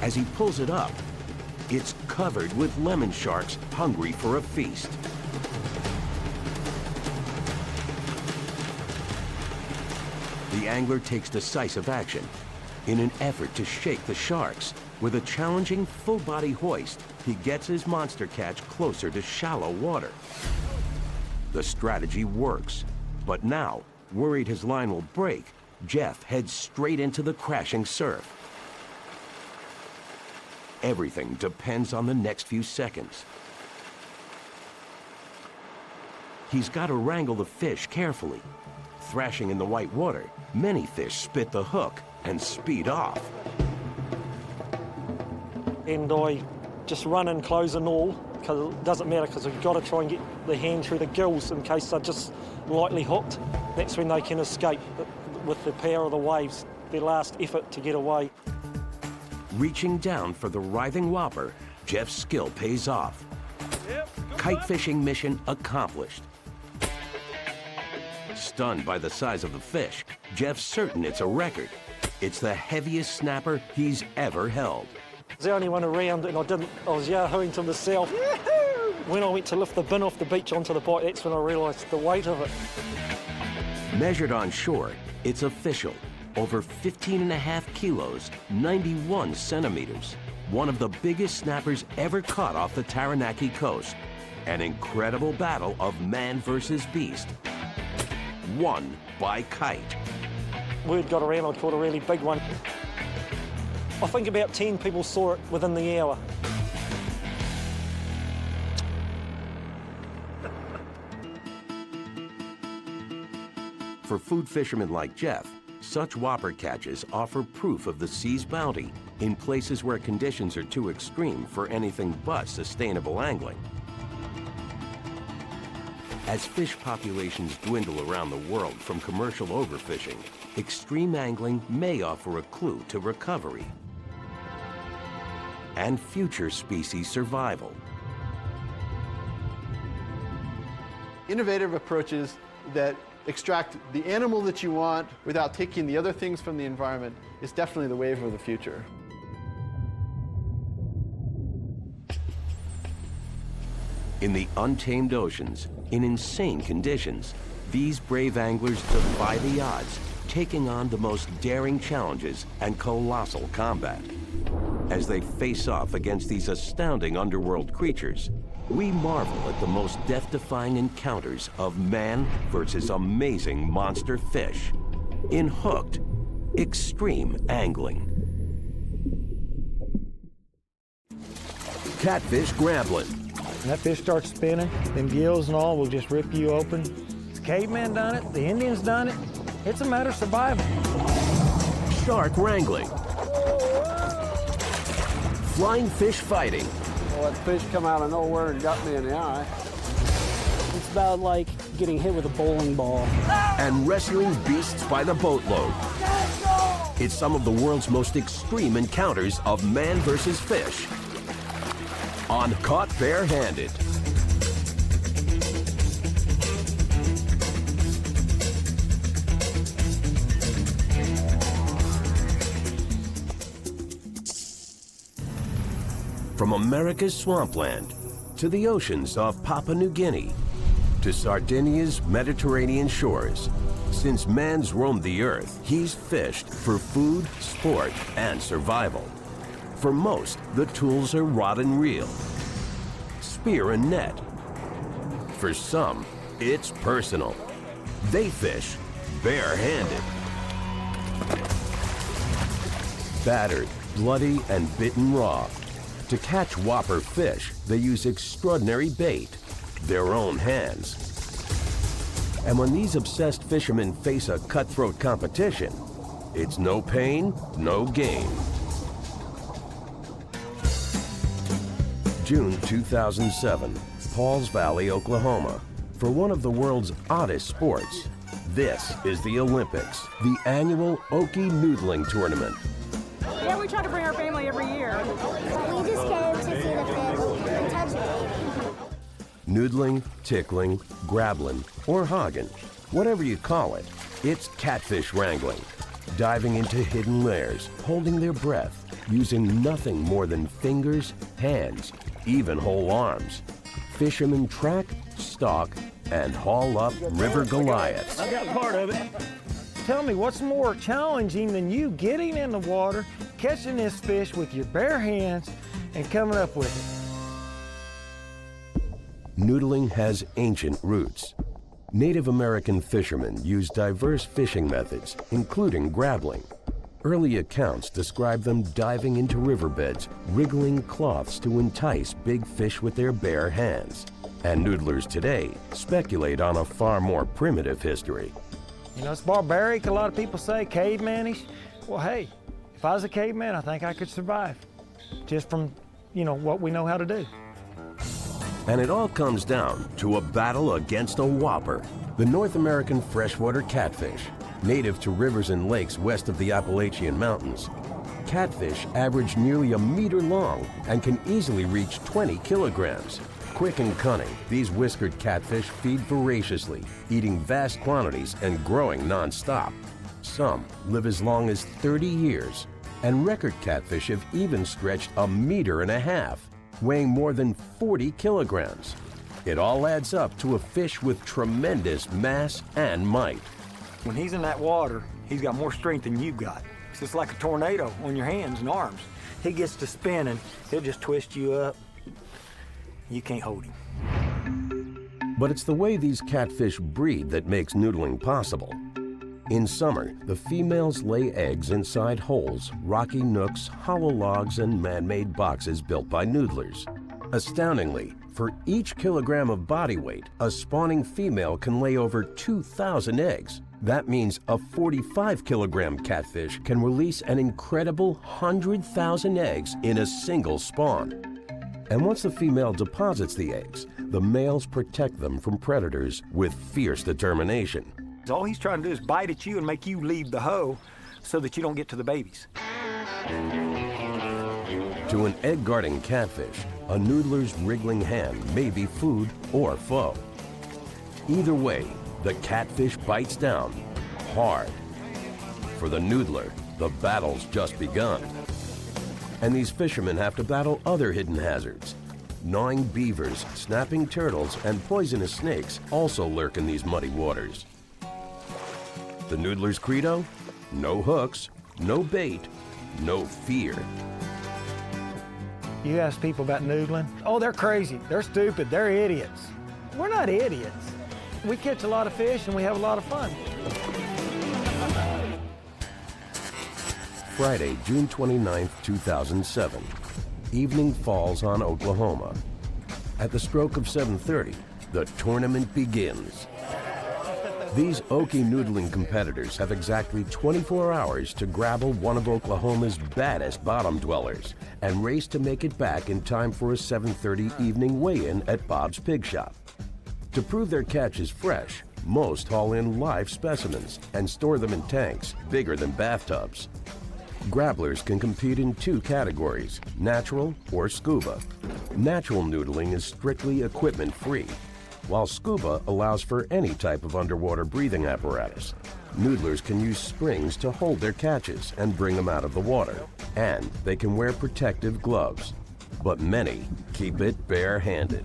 Speaker 1: As he pulls it up, it's covered with lemon sharks hungry for a feast. The angler takes decisive action. In an effort to shake the sharks, with a challenging full-body hoist, he gets his monster catch closer to shallow water. The strategy works, but now, worried his line will break, Jeff heads straight into the crashing surf. Everything depends on the next few seconds. He's got to wrangle the fish carefully. Thrashing in the white water, many fish spit the hook and speed off.
Speaker 8: And I just run in, close and all, because it doesn't matter, because we've got to try and get the hand through the gills in case they're just lightly hooked. That's when they can escape with the power of the waves, their last effort to get away.
Speaker 1: Reaching down for the writhing whopper, Jeff's skill pays off. Kite fishing mission accomplished. Stunned by the size of the fish, Jeff's certain it's a record. It's the heaviest snapper he's ever held.
Speaker 8: I was the only one around, and I was yahooing to myself. When I went to lift the bin off the beach onto the bite, that's when I realised the weight of it.
Speaker 1: Measured on shore, it's official. Over 15.5 kilos, 91 centimeters. One of the biggest snappers ever caught off the Taranaki coast. An incredible battle of man versus beast. Won by Kite.
Speaker 8: Word got around I caught a really big one. I think about 10 people saw it within the hour.
Speaker 1: For food fishermen like Jeff, such whopper catches offer proof of the sea's bounty in places where conditions are too extreme for anything but sustainable angling. As fish populations dwindle around the world from commercial overfishing, extreme angling may offer a clue to recovery and future species survival.
Speaker 7: Innovative approaches that extract the animal that you want without taking the other things from the environment is definitely the wave of the future.
Speaker 1: In the untamed oceans, in insane conditions, these brave anglers defy the odds, taking on the most daring challenges and colossal combat. As they face off against these astounding underworld creatures, we marvel at the most death-defying encounters of man versus amazing monster fish in Hooked Extreme Angling. Catfish grappling.
Speaker 9: When that fish starts spinning, them gills and all will just rip you open. The caveman done it, the Indians done it. It's a matter of survival.
Speaker 1: Shark wrangling. Flying fish fighting.
Speaker 10: Well, that fish come out of nowhere and got me in the eye.
Speaker 11: It's about like getting hit with a bowling ball.
Speaker 1: And rescuing beasts by the boatload. It's some of the world's most extreme encounters of man versus fish on Caught Bare-Handed. From America's swampland to the oceans of Papua New Guinea to Sardinia's Mediterranean shores, since man's roamed the earth, he's fished for food, sport, and survival. For most, the tools are rod and reel, spear and net. For some, it's personal. They fish bare-handed. Battered, bloody, and bitten raw. To catch whopper fish, they use extraordinary bait, their own hands. And when these obsessed fishermen face a cutthroat competition, it's no pain, no gain. June 2007, Pauls Valley, Oklahoma. For one of the world's oddest sports, this is the Olympics, the annual Okie Noodling Tournament.
Speaker 12: Yeah, we try to bring our family every year.
Speaker 13: We just came to see the fish and touch it.
Speaker 1: Noodling, tickling, grappling, or hogging, whatever you call it, it's catfish wrangling. Diving into hidden lairs, holding their breath, using nothing more than fingers, hands, even whole arms. Fishermen track, stalk, and haul up river Goliaths.
Speaker 9: I got part of it. Tell me, what's more challenging than you getting in the water, catching this fish with your bare hands, and coming up with it?
Speaker 1: Noodling has ancient roots. Native American fishermen used diverse fishing methods, including grappling. Early accounts describe them diving into riverbeds, wriggling cloths to entice big fish with their bare hands. And noodlers today speculate on a far more primitive history.
Speaker 9: You know, it's barbaric, a lot of people say, cavemanish. Well, hey, if I was a caveman, I think I could survive, just from, you know, what we know how to do.
Speaker 1: And it all comes down to a battle against a whopper, the North American freshwater catfish, native to rivers and lakes west of the Appalachian Mountains. Catfish average nearly a meter long and can easily reach 20 kilograms. Quick and cunning, these whiskered catfish feed voraciously, eating vast quantities and growing non-stop. Some live as long as 30 years, and record catfish have even stretched 1.5 meters, weighing more than 40 kilograms. It all adds up to a fish with tremendous mass and might.
Speaker 9: When he's in that water, he's got more strength than you've got. It's just like a tornado on your hands and arms. He gets to spinning, he'll just twist you up. You can't hold him.
Speaker 1: But it's the way these catfish breed that makes noodling possible. In summer, the females lay eggs inside holes, rocky nooks, hollow logs, and man-made boxes built by noodlers. Astoundingly, for each kilogram of body weight, a spawning female can lay over 2,000 eggs. That means a 45-kilogram catfish can release an incredible 100,000 eggs in a single spawn. And once the female deposits the eggs, the males protect them from predators with fierce determination.
Speaker 9: All he's trying to do is bite at you and make you leave the hoe so that you don't get to the babies.
Speaker 1: To an egg-guarding catfish, a noodler's wriggling hand may be food or foe. Either way, the catfish bites down hard. For the noodler, the battle's just begun. And these fishermen have to battle other hidden hazards. Gnawing beavers, snapping turtles, and poisonous snakes also lurk in these muddy waters. The noodler's credo? No hooks, no bait, no fear.
Speaker 9: You ask people about noodling, oh, they're crazy, they're stupid, they're idiots. We're not idiots. We catch a lot of fish and we have a lot of fun.
Speaker 1: Friday, June 29, 2007. Evening falls on Oklahoma. At the stroke of 7:30, the tournament begins. These Okie noodling competitors have exactly 24 hours to grapple one of Oklahoma's baddest bottom dwellers and race to make it back in time for a 7:30 evening weigh-in at Bob's Pig Shop. To prove their catch is fresh, most haul in live specimens and store them in tanks bigger than bathtubs. Grapplers can compete in two categories, natural or scuba. Natural noodling is strictly equipment-free, while scuba allows for any type of underwater breathing apparatus. Noodlers can use springs to hold their catches and bring them out of the water, and they can wear protective gloves. But many keep it bare-handed.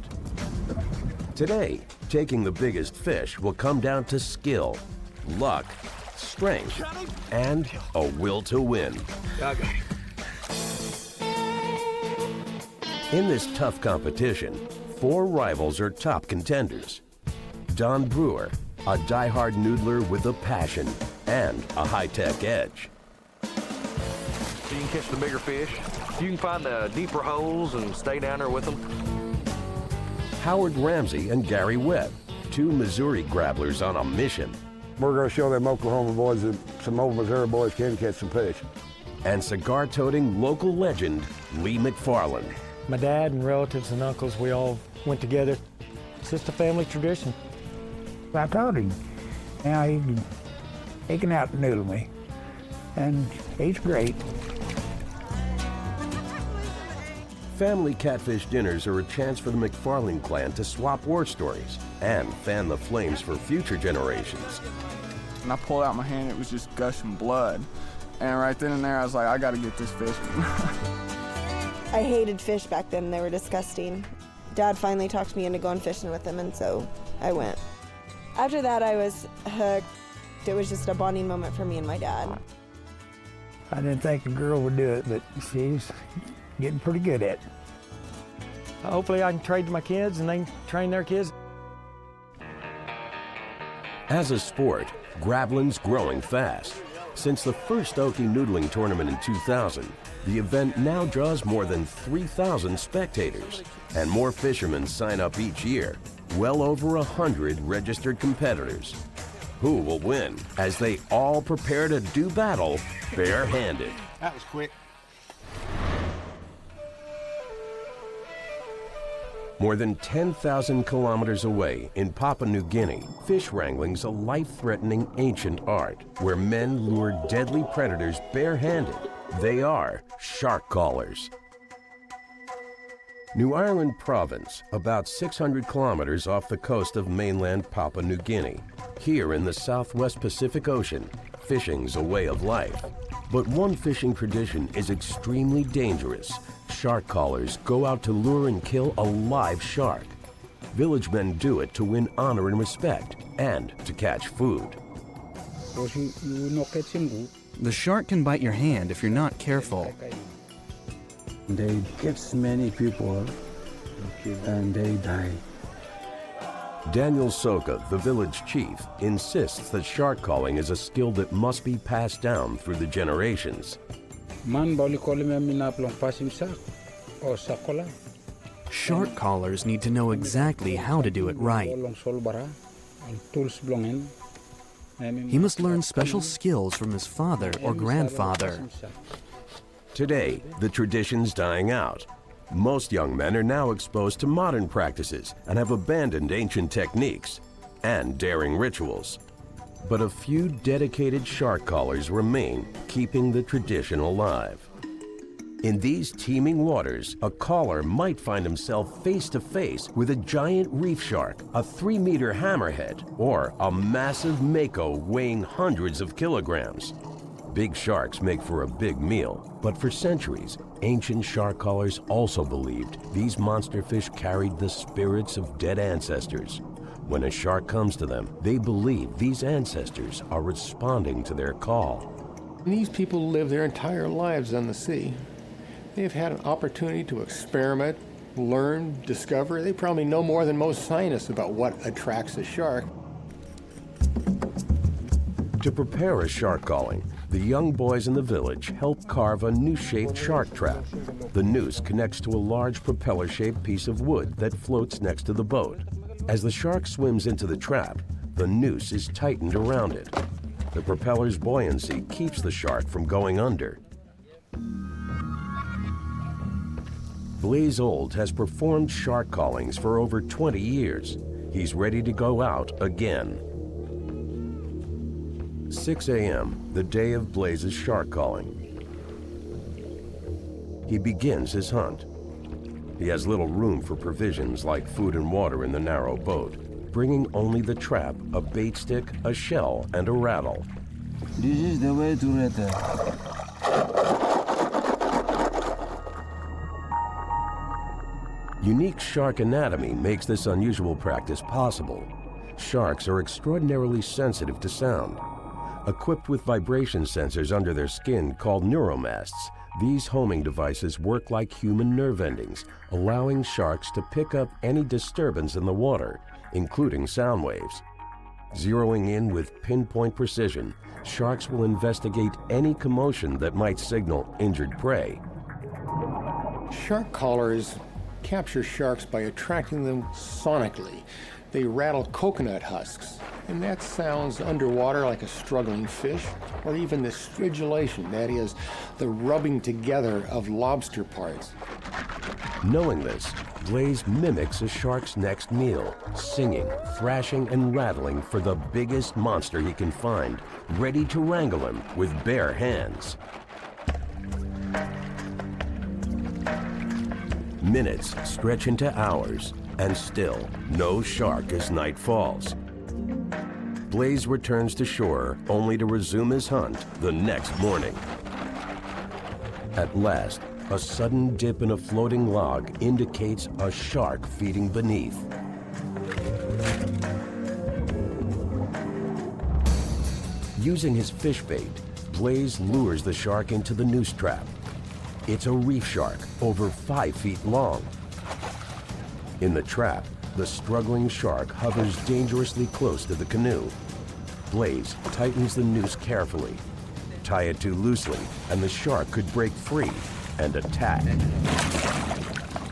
Speaker 1: Today, taking the biggest fish will come down to skill, luck, strength, and a will to win. In this tough competition, 4 rivals are top contenders. Don Brewer, a die-hard noodler with a passion and a high-tech edge.
Speaker 14: You can catch the bigger fish. You can find the deeper holes and stay down there with them.
Speaker 1: Howard Ramsey and Gary Webb, 2 Missouri grapplers on a mission.
Speaker 10: We're going to show them Oklahoma boys that some old Missouri boys can catch some fish.
Speaker 1: And cigar-toting local legend, Lee McFarland.
Speaker 9: My dad and relatives and uncles, we all went together. It's just a family tradition.
Speaker 15: I told him, now he can out-noodle me, and he's great.
Speaker 1: Family catfish dinners are a chance for the McFarland clan to swap war stories and fan the flames for future generations.
Speaker 16: When I pulled out my hand, it was just gushing blood. And right then and there, I was like, I gotta get this fish.
Speaker 17: I hated fish back then. They were disgusting. Dad finally talked me into going fishing with him, and so I went. After that, I was hooked. It was just a bonding moment for me and my dad.
Speaker 15: I didn't think a girl would do it, but she's getting pretty good at it.
Speaker 9: Hopefully I can trade to my kids and they can train their kids.
Speaker 1: As a sport, grappling's growing fast. Since the first Okie Noodling Tournament in 2000, the event now draws more than 3,000 spectators, and more fishermen sign up each year, well over 100 registered competitors. Who will win as they all prepare to do battle bare-handed?
Speaker 10: That was quick.
Speaker 1: More than 10,000 kilometers away in Papua New Guinea, fish wrangling's a life-threatening ancient art where men lure deadly predators bare-handed. They are shark callers. New Ireland Province, about 600 kilometers off the coast of mainland Papua New Guinea. Here in the southwest Pacific Ocean, fishing's a way of life. But one fishing tradition is extremely dangerous. Shark callers go out to lure and kill a live shark. Village men do it to win honor and respect and to catch food.
Speaker 18: The shark can bite your hand if you're not careful.
Speaker 19: They get many people and they die.
Speaker 1: Daniel Soka, the village chief, insists that shark calling is a skill that must be passed down through the generations.
Speaker 18: Shark callers need to know exactly how to do it right. He must learn special skills from his father or grandfather.
Speaker 1: Today, the tradition's dying out. Most young men are now exposed to modern practices and have abandoned ancient techniques and daring rituals. But a few dedicated shark callers remain, keeping the tradition alive. In these teeming waters, a caller might find himself face to face with a giant reef shark, a 3-meter hammerhead, or a massive mako weighing hundreds of kilograms. Big sharks make for a big meal, but for centuries, ancient shark callers also believed these monster fish carried the spirits of dead ancestors. When a shark comes to them, they believe these ancestors are responding to their call.
Speaker 20: These people live their entire lives on the sea. They've had an opportunity to experiment, learn, discover. They probably know more than most scientists about what attracts a shark.
Speaker 1: To prepare a shark calling, the young boys in the village help carve a noose-shaped shark trap. The noose connects to a large propeller-shaped piece of wood that floats next to the boat. As the shark swims into the trap, the noose is tightened around it. The propeller's buoyancy keeps the shark from going under. Blaze Old has performed shark callings for over 20 years. He's ready to go out again. 6 a.m., the day of Blaze's shark calling. He begins his hunt. He has little room for provisions like food and water in the narrow boat, bringing only the trap, a bait stick, a shell, and a rattle.
Speaker 19: This is the way to return.
Speaker 1: Unique shark anatomy makes this unusual practice possible. Sharks are extraordinarily sensitive to sound. Equipped with vibration sensors under their skin called neuromasts, these homing devices work like human nerve endings, allowing sharks to pick up any disturbance in the water, including sound waves. Zeroing in with pinpoint precision, sharks will investigate any commotion that might signal injured prey.
Speaker 20: Shark callers capture sharks by attracting them sonically. They rattle coconut husks, and that sounds underwater like a struggling fish, or even the stridulation, that is, the rubbing together of lobster parts.
Speaker 1: Knowing this, Blaze mimics a shark's next meal, singing, thrashing, and rattling for the biggest monster he can find, ready to wrangle him with bare hands. Minutes stretch into hours, and still no shark as night falls. Blaze returns to shore only to resume his hunt the next morning. At last, a sudden dip in a floating log indicates a shark feeding beneath. Using his fish bait, Blaze lures the shark into the noose trap. It's a reef shark, over 5 feet long. In the trap, the struggling shark hovers dangerously close to the canoe. Blaze tightens the noose carefully. Tie it too loosely, and the shark could break free and attack.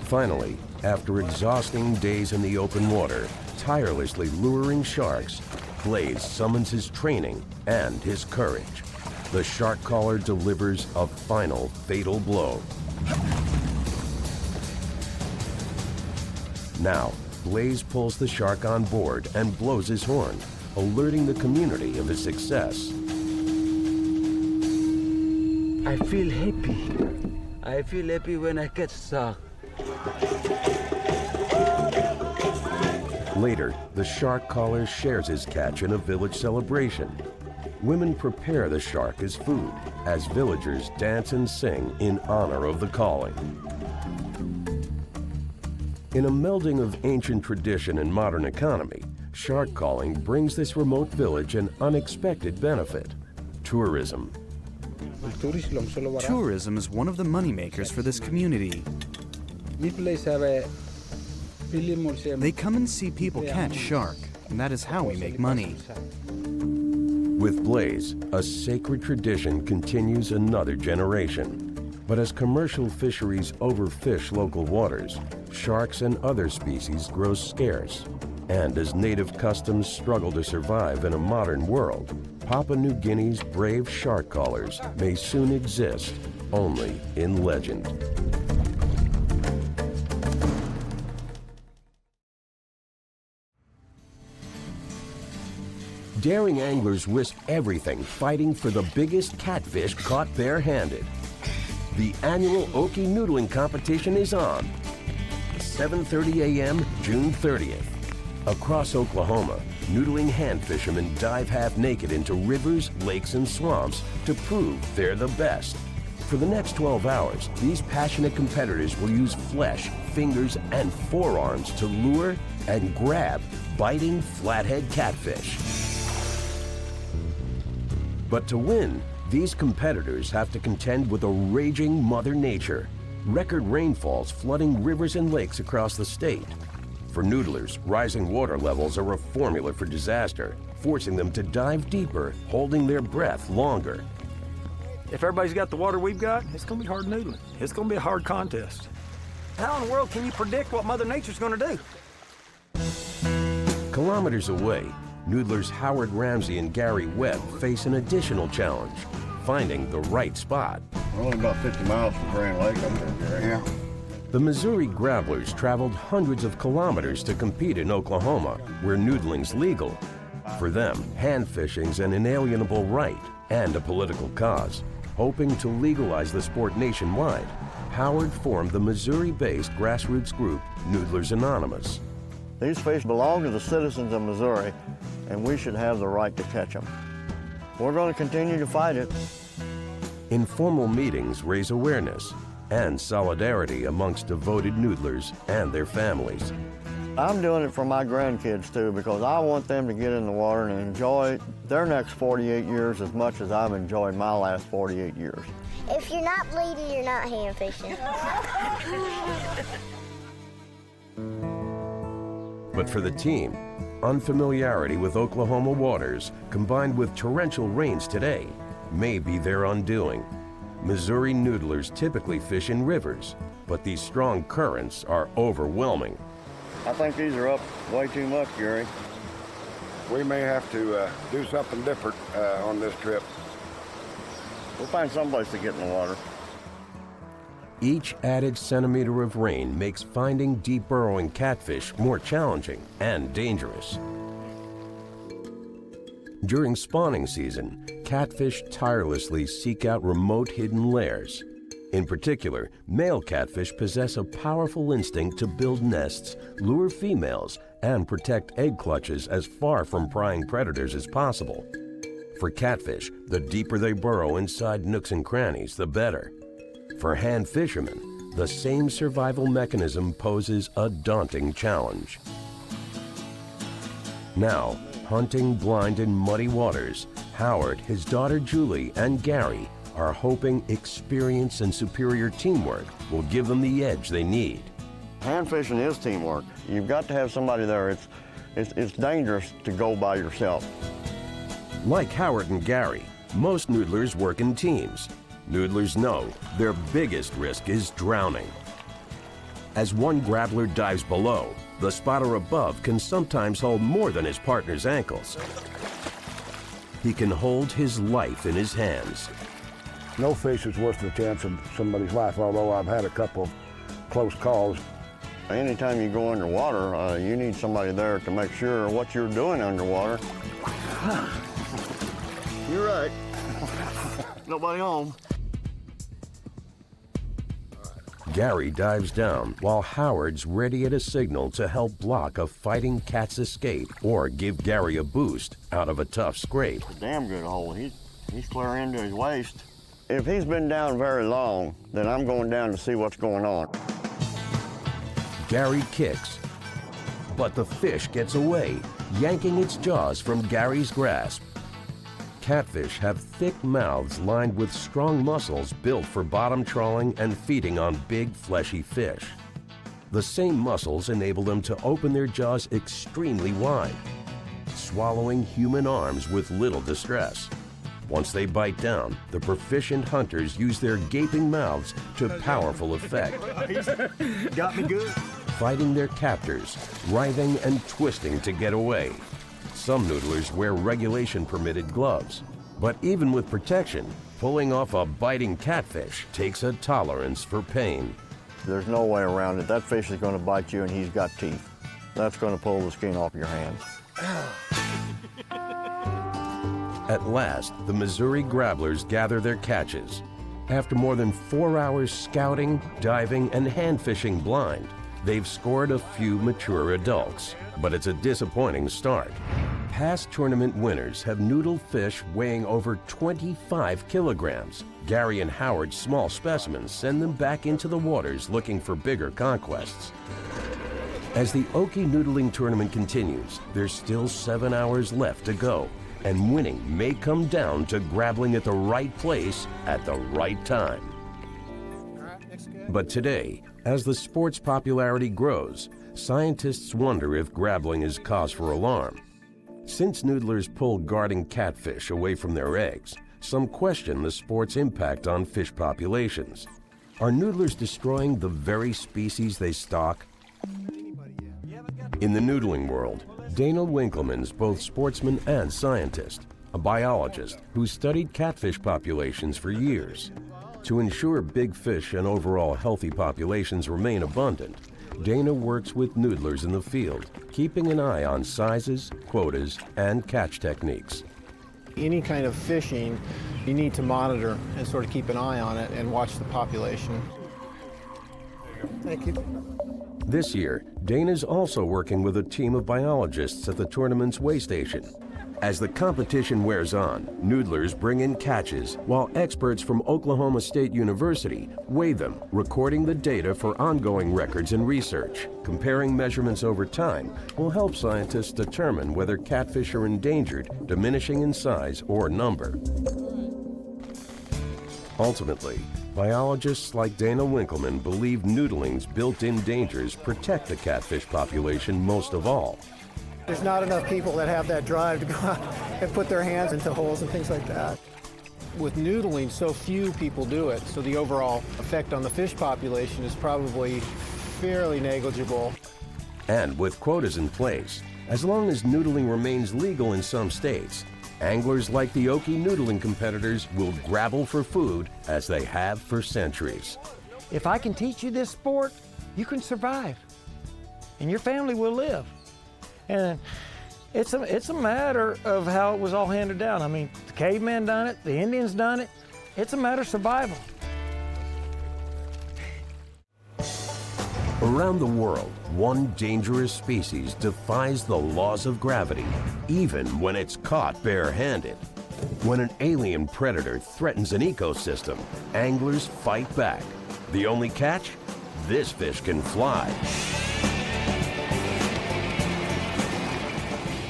Speaker 1: Finally, after exhausting days in the open water, tirelessly luring sharks, Blaze summons his training and his courage. The shark caller delivers a final fatal blow. Now, Blaze pulls the shark on board and blows his horn, alerting the community of his success.
Speaker 19: I feel happy. I feel happy when I catch shark.
Speaker 1: Later, the shark caller shares his catch in a village celebration. Women prepare the shark as food, as villagers dance and sing in honor of the calling. In a melding of ancient tradition and modern economy, shark calling brings this remote village an unexpected benefit: tourism.
Speaker 18: Tourism is one of the moneymakers for this community. They come and see people catch shark, and that is how we make money.
Speaker 1: With Blaze, a sacred tradition continues another generation. But as commercial fisheries overfish local waters, sharks and other species grow scarce. And as native customs struggle to survive in a modern world, Papua New Guinea's brave shark callers may soon exist only in legend. Daring anglers risk everything fighting for the biggest catfish caught bare-handed. The annual Okie Noodling competition is on. 7:30 a.m., June 30th. Across Oklahoma, noodling hand fishermen dive half naked into rivers, lakes, and swamps to prove they're the best. For the next 12 hours, these passionate competitors will use flesh, fingers, and forearms to lure and grab biting flathead catfish. But to win, these competitors have to contend with a raging Mother Nature. record rainfalls flooding rivers and lakes across the state. For noodlers, rising water levels are a formula for disaster, forcing them to dive deeper, holding their breath longer.
Speaker 9: If everybody's got the water we've got, it's going to be hard noodling. It's going to be a hard contest. How in the world can you predict what Mother Nature's going to do?
Speaker 1: Kilometers away, noodlers Howard Ramsey and Gary Webb face an additional challenge, finding the right spot.
Speaker 10: We're only about 50 miles from Grand Lake up there, Gary. Yeah.
Speaker 1: The Missouri grabblers traveled hundreds of kilometers to compete in Oklahoma, where noodling's legal. For them, hand fishing's an inalienable right and a political cause. Hoping to legalize the sport nationwide, Howard formed the Missouri-based grassroots group, Noodlers Anonymous.
Speaker 21: These fish belong to the citizens of Missouri, and we should have the right to catch them. We're going to continue to fight it.
Speaker 1: Informal meetings raise awareness and solidarity amongst devoted noodlers and their families.
Speaker 21: I'm doing it for my grandkids too, because I want them to get in the water and enjoy their next 48 years as much as I've enjoyed my last 48 years.
Speaker 13: If you're not bleeding, you're not hand fishing.
Speaker 1: But for the team, unfamiliarity with Oklahoma waters, combined with torrential rains today, may be their undoing. Missouri noodlers typically fish in rivers, but these strong currents are overwhelming.
Speaker 21: I think these are up way too much, Gary.
Speaker 10: We may have to do something different on this trip.
Speaker 21: We'll find someplace to get in the water.
Speaker 1: Each added centimeter of rain makes finding deep burrowing catfish more challenging and dangerous. During spawning season, catfish tirelessly seek out remote hidden lairs. In particular, male catfish possess a powerful instinct to build nests, lure females, and protect egg clutches as far from prying predators as possible. For catfish, the deeper they burrow inside nooks and crannies, the better. For hand fishermen, the same survival mechanism poses a daunting challenge. Now, hunting blind in muddy waters, Howard, his daughter Julie, and Gary are hoping experience and superior teamwork will give them the edge they need.
Speaker 21: Hand fishing is teamwork. You've got to have somebody there. It's dangerous to go by yourself.
Speaker 1: Like Howard and Gary, most noodlers work in teams. Noodlers know their biggest risk is drowning. As one grappler dives below, the spotter above can sometimes hold more than his partner's ankles. He can hold his life in his hands.
Speaker 10: No fish is worth the chance of somebody's life, although I've had a couple of close calls.
Speaker 21: Anytime you go underwater, you need somebody there to make sure what you're doing underwater. You're right. Nobody home.
Speaker 1: Gary dives down while Howard's ready at a signal to help block a fighting cat's escape or give Gary a boost out of a tough scrape.
Speaker 21: It's a damn good hole. He's clear into his waist. If he's been down very long, then I'm going down to see what's going on.
Speaker 1: Gary kicks, but the fish gets away, yanking its jaws from Gary's grasp. Catfish have thick mouths lined with strong muscles built for bottom trawling and feeding on big, fleshy fish. The same muscles enable them to open their jaws extremely wide, swallowing human arms with little distress. Once they bite down, the proficient hunters use their gaping mouths to powerful effect.
Speaker 9: Got me good.
Speaker 1: Fighting their captors, writhing and twisting to get away. Some noodlers wear regulation-permitted gloves. But even with protection, pulling off a biting catfish takes a tolerance for pain.
Speaker 21: There's no way around it. That fish is going to bite you and he's got teeth. That's going to pull the skin off your hands.
Speaker 1: At last, the Missouri grabblers gather their catches. After more than 4 hours scouting, diving, and hand fishing blind, they've scored a few mature adults. But it's a disappointing start. Past tournament winners have noodled fish weighing over 25 kilograms. Gary and Howard's small specimens send them back into the waters looking for bigger conquests. As the Okie Noodling Tournament continues, there's still 7 hours left to go, and winning may come down to grappling at the right place at the right time.
Speaker 22: All right, next guy.
Speaker 1: But today, as the sport's popularity grows, scientists wonder if grappling is cause for alarm. Since noodlers pull guarding catfish away from their eggs, some question the sport's impact on fish populations. Are noodlers destroying the very species they stalk? In the noodling world, Dana Winkleman's both sportsman and scientist, a biologist who studied catfish populations for years. To ensure big fish and overall healthy populations remain abundant, Dana works with noodlers in the field, keeping an eye on sizes, quotas, and catch techniques.
Speaker 2: Any kind of fishing, you need to monitor and sort of keep an eye on it and watch the population. Thank you.
Speaker 1: This year, Dana's also working with a team of biologists at the tournament's weigh station. As the competition wears on, noodlers bring in catches, while experts from Oklahoma State University weigh them, recording the data for ongoing records and research. Comparing measurements over time will help scientists determine whether catfish are endangered, diminishing in size or number. Ultimately, biologists like Dana Winkleman believe noodling's built-in dangers protect the catfish population most of all.
Speaker 2: There's not enough people that have that drive to go out and put their hands into holes and things like that. With noodling, so few people do it, so the overall effect on the fish population is probably fairly negligible.
Speaker 1: And with quotas in place, as long as noodling remains legal in some states, anglers like the Okie noodling competitors will grapple for food as they have for centuries.
Speaker 9: If I can teach you this sport, you can survive, and your family will live. And it's a matter of how it was all handed down. I mean, the caveman done it, the Indians done it. It's a matter of survival.
Speaker 1: Around the world, one dangerous species defies the laws of gravity, even when it's caught bare-handed. When an alien predator threatens an ecosystem, anglers fight back. The only catch? This fish can fly.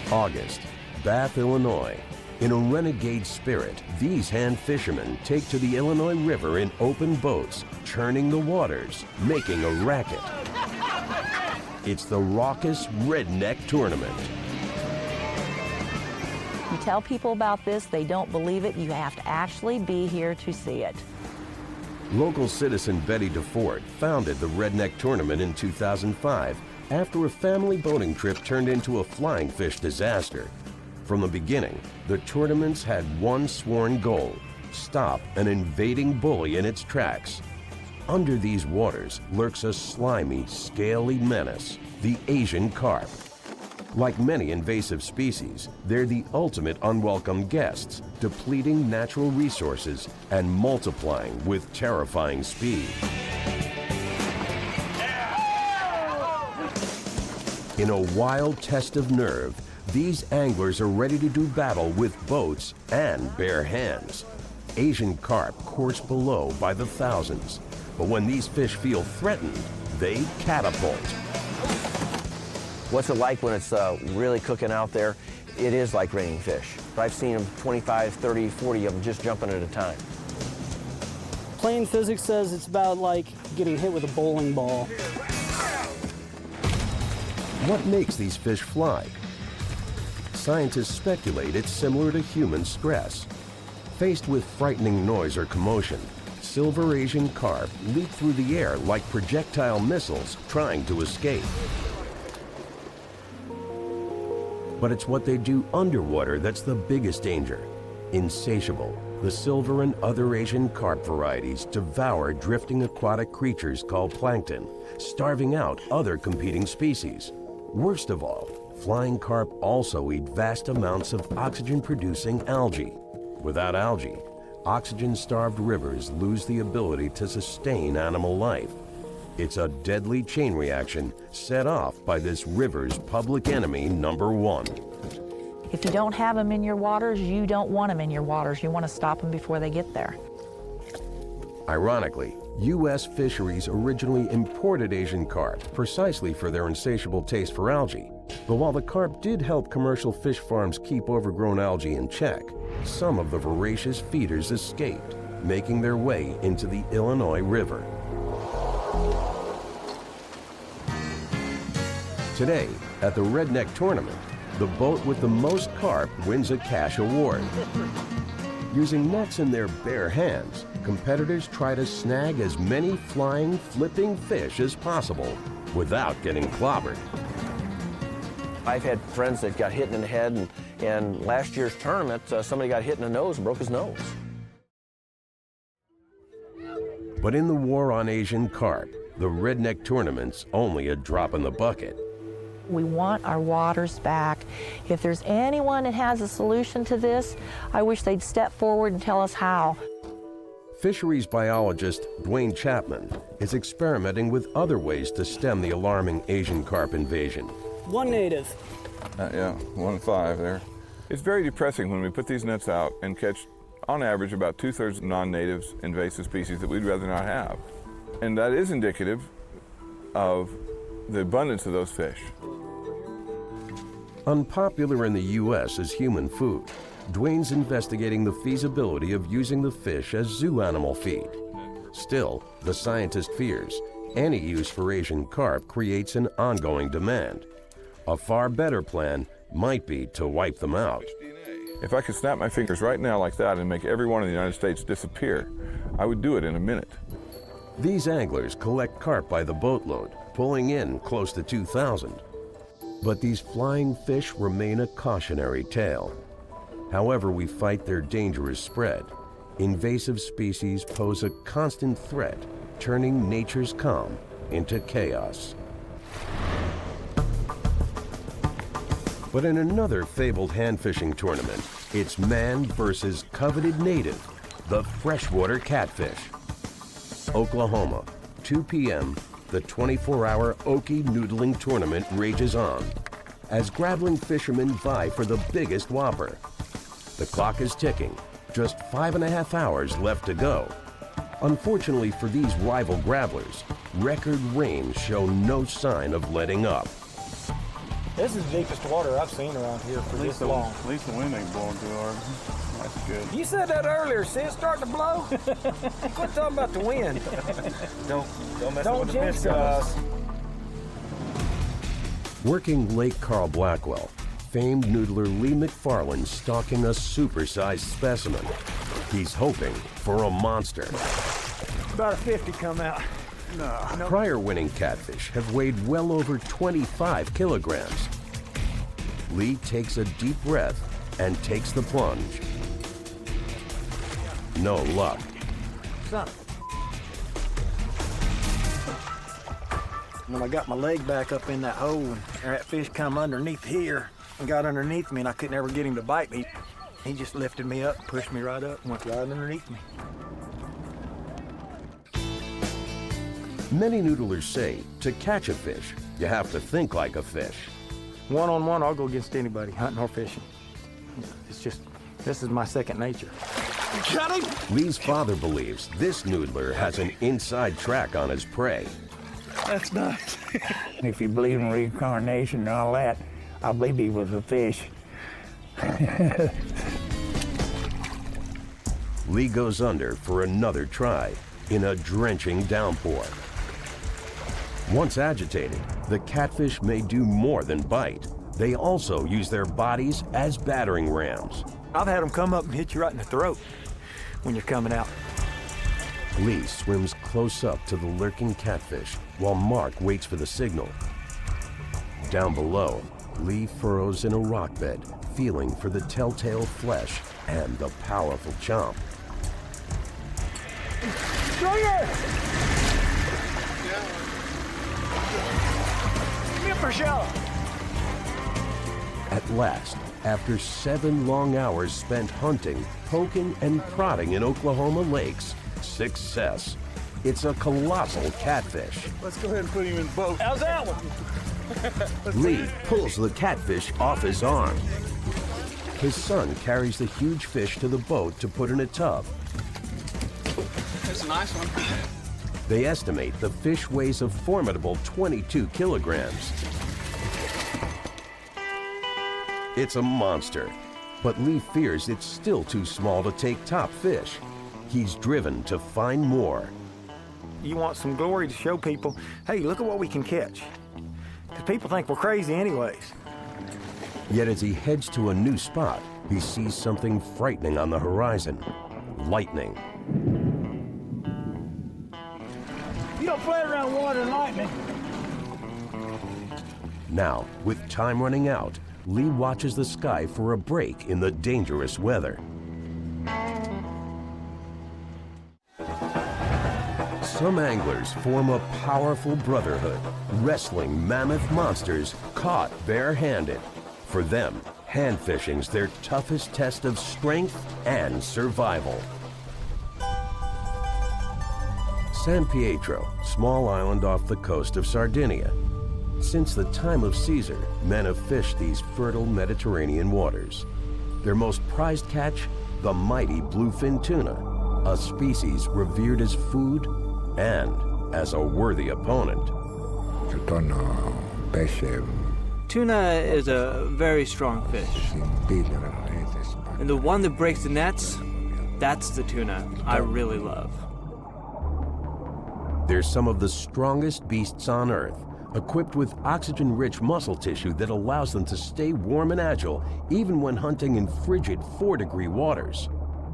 Speaker 1: August, Bath, Illinois. In a renegade spirit, these hand fishermen take to the Illinois River in open boats, churning the waters, making a racket. It's the Rockus Redneck Tournament.
Speaker 22: You tell people about this, they don't believe it. You have to actually be here to see it.
Speaker 1: Local citizen Betty DeFord founded the Redneck Tournament in 2005 after a family boating trip turned into a flying fish disaster. From the beginning, the tournaments had one sworn goal: stop an invading bully in its tracks. Under these waters lurks a slimy, scaly menace, the Asian carp. Like many invasive species, they're the ultimate unwelcome guests, depleting natural resources and multiplying with terrifying speed. In a wild test of nerve, these anglers are ready to do battle with boats and bare hands. Asian carp course below by the thousands, but when these fish feel threatened, they catapult.
Speaker 23: What's it like when it's really cooking out there? It is like raining fish. I've seen them 25, 30, 40 of them just jumping at a time.
Speaker 11: Plain physics says it's about like getting hit with a bowling ball.
Speaker 1: What makes these fish fly? Scientists speculate it's similar to human stress. Faced with frightening noise or commotion, silver Asian carp leap through the air like projectile missiles trying to escape. But it's what they do underwater that's the biggest danger. Insatiable, the silver and other Asian carp varieties devour drifting aquatic creatures called plankton, starving out other competing species. Worst of all, flying carp also eat vast amounts of oxygen-producing algae. Without algae, oxygen-starved rivers lose the ability to sustain animal life. It's a deadly chain reaction set off by this river's public enemy #1.
Speaker 22: If you don't have them in your waters, you don't want them in your waters. You want to stop them before they get there.
Speaker 1: Ironically, U.S. fisheries originally imported Asian carp precisely for their insatiable taste for algae. But while the carp did help commercial fish farms keep overgrown algae in check, some of the voracious feeders escaped, making their way into the Illinois River. Today, at the Redneck Tournament, the boat with the most carp wins a cash award. Using nets in their bare hands, competitors try to snag as many flying, flipping fish as possible without getting clobbered.
Speaker 23: I've had friends that got hit in the head, and last year's tournament, somebody got hit in the nose and broke his nose.
Speaker 1: But in the war on Asian carp, the Redneck Tournament's only a drop in the bucket.
Speaker 22: We want our waters back. If there's anyone that has a solution to this, I wish they'd step forward and tell us how.
Speaker 1: Fisheries biologist Dwayne Chapman is experimenting with other ways to stem the alarming Asian carp invasion.
Speaker 11: One native.
Speaker 3: Yeah, 1 in 5 there. It's very depressing when we put these nets out and catch, on average, about 2/3 non-natives invasive species that we'd rather not have. And that is indicative of the abundance of those fish.
Speaker 1: Unpopular in the U.S. as human food, Dwayne's investigating the feasibility of using the fish as zoo animal feed. Still, the scientist fears any use for Asian carp creates an ongoing demand. A far better plan might be to wipe them out.
Speaker 3: If I could snap my fingers right now like that and make every one in the United States disappear, I would do it in a minute.
Speaker 1: These anglers collect carp by the boatload, pulling in close to 2,000. But these flying fish remain a cautionary tale. However we fight their dangerous spread, invasive species pose a constant threat, turning nature's calm into chaos. But in another fabled hand fishing tournament, it's man versus coveted native, the freshwater catfish. Oklahoma, 2 p.m., the 24-hour Okie Noodling Tournament rages on as grappling fishermen vie for the biggest whopper. The clock is ticking, just 5.5 hours left to go. Unfortunately for these rival grapplers, record rains show no sign of letting up.
Speaker 9: This is the deepest water I've seen around here for this long.
Speaker 5: At least the wind ain't blowing too hard. That's good.
Speaker 9: You said that earlier. See it starting to blow? Quit talking about the wind.
Speaker 5: Don't mess
Speaker 9: Don't
Speaker 5: with the
Speaker 9: jinx
Speaker 5: fish, guys.
Speaker 9: us.
Speaker 1: Working Lake Carl Blackwell, famed noodler Lee McFarland stalking a supersized specimen. He's hoping for a monster.
Speaker 9: About a 50 come out. No.
Speaker 1: Prior winning catfish have weighed well over 25 kilograms. Lee takes a deep breath and takes the plunge. No luck.
Speaker 9: Son. When I got my leg back up in that hole, and that fish come underneath here and got underneath me, and I couldn't ever get him to bite me. He just lifted me up, pushed me right up, and went right underneath me.
Speaker 1: Many noodlers say to catch a fish, you have to think like a fish.
Speaker 9: One-on-one, I'll go against anybody, hunting or fishing. It's just, this is my second nature.
Speaker 1: Got him! Lee's father believes this noodler has an inside track on his prey.
Speaker 15: That's nice. If you believe in reincarnation and all that, I believe he was a fish.
Speaker 1: Lee goes under for another try in a drenching downpour. Once agitated, the catfish may do more than bite. They also use their bodies as battering rams.
Speaker 9: I've had them come up and hit you right in the throat when you're coming out.
Speaker 1: Lee swims close up to the lurking catfish while Mark waits for the signal. Down below, Lee furrows in a rock bed, feeling for the telltale flesh and the powerful chomp.
Speaker 9: Stringer! For sure.
Speaker 1: At last, after 7 long hours spent hunting, poking, and prodding in Oklahoma lakes, success. It's a colossal catfish.
Speaker 5: Let's go ahead and put him in the boat.
Speaker 9: How's that one?
Speaker 1: Lee pulls the catfish off his arm. His son carries the huge fish to the boat to put in a tub.
Speaker 5: That's a nice one.
Speaker 1: They estimate the fish weighs a formidable 22 kilograms. It's a monster, but Lee fears it's still too small to take top fish. He's driven to find more.
Speaker 9: You want some glory to show people, hey, look at what we can catch. because people think we're crazy anyways.
Speaker 1: Yet as he heads to a new spot, he sees something frightening on the horizon. Lightning.
Speaker 15: You don't play around water and lightning.
Speaker 1: Now, with time running out, Lee watches the sky for a break in the dangerous weather. Some anglers form a powerful brotherhood, wrestling mammoth monsters caught bare-handed. For them, hand fishing's their toughest test of strength and survival. San Pietro, small island off the coast of Sardinia. Since the time of Caesar, men have fished these fertile Mediterranean waters. Their most prized catch, the mighty bluefin tuna, a species revered as food and as a worthy opponent.
Speaker 4: Tuna is a very strong fish. And the one that breaks the nets, that's the tuna I really love.
Speaker 1: They're some of the strongest beasts on Earth, equipped with oxygen-rich muscle tissue that allows them to stay warm and agile even when hunting in frigid 4-degree waters.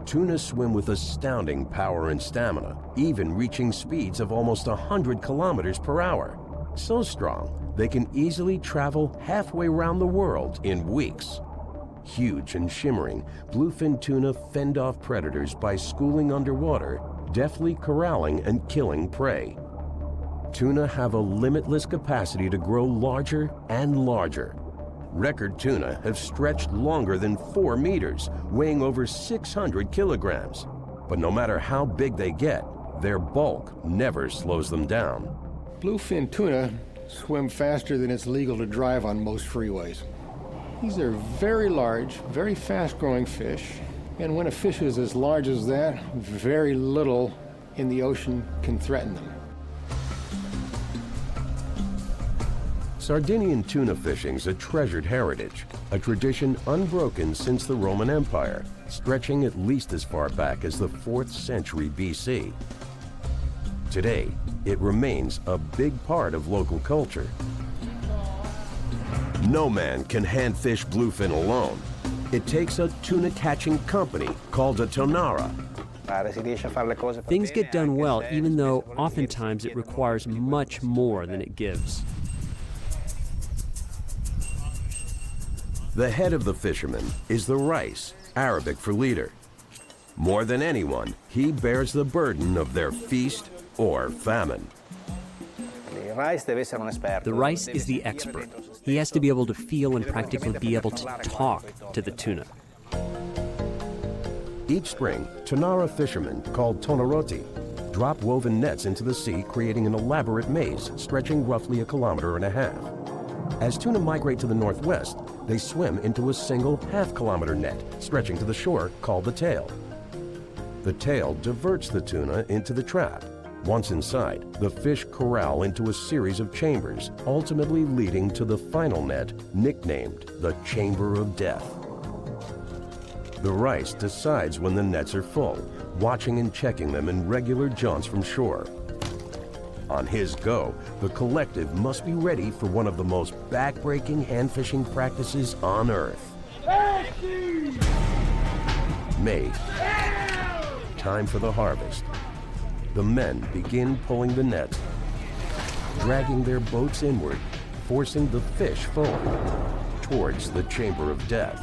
Speaker 1: Tuna swim with astounding power and stamina, even reaching speeds of almost 100 kilometers per hour. So strong, they can easily travel halfway around the world in weeks. Huge and shimmering, bluefin tuna fend off predators by schooling underwater, deftly corralling and killing prey. Tuna have a limitless capacity to grow larger and larger. Record tuna have stretched longer than 4 meters, weighing over 600 kilograms. But no matter how big they get, their bulk never slows them down.
Speaker 20: Bluefin tuna swim faster than it's legal to drive on most freeways. These are very large, very fast-growing fish, and when a fish is as large as that, very little in the ocean can threaten them.
Speaker 1: Sardinian tuna fishing's a treasured heritage, a tradition unbroken since the Roman Empire, stretching at least as far back as the 4th century BC. Today, it remains a big part of local culture. No man can hand fish bluefin alone. It takes a tuna catching company called a tonara.
Speaker 6: Things get done well, even though oftentimes it requires much more than it gives.
Speaker 1: The head of the fisherman is the rice, Arabic for leader. More than anyone, he bears the burden of their feast or famine.
Speaker 6: The rice is the expert. He has to be able to feel and practically be able to talk to the tuna.
Speaker 1: Each spring, tonara fishermen, called tonarotti, drop woven nets into the sea, creating an elaborate maze stretching roughly 1.5 kilometers. As tuna migrate to the northwest, they swim into a single half-kilometer net stretching to the shore called the tail. The tail diverts the tuna into the trap. Once inside, the fish corral into a series of chambers, ultimately leading to the final net, nicknamed the Chamber of Death. The rice decides when the nets are full, watching and checking them in regular jaunts from shore. On his go, the collective must be ready for one of the most back-breaking hand fishing practices on Earth. May. Time for the harvest. The men begin pulling the net, dragging their boats inward, forcing the fish forward towards the Chamber of Death.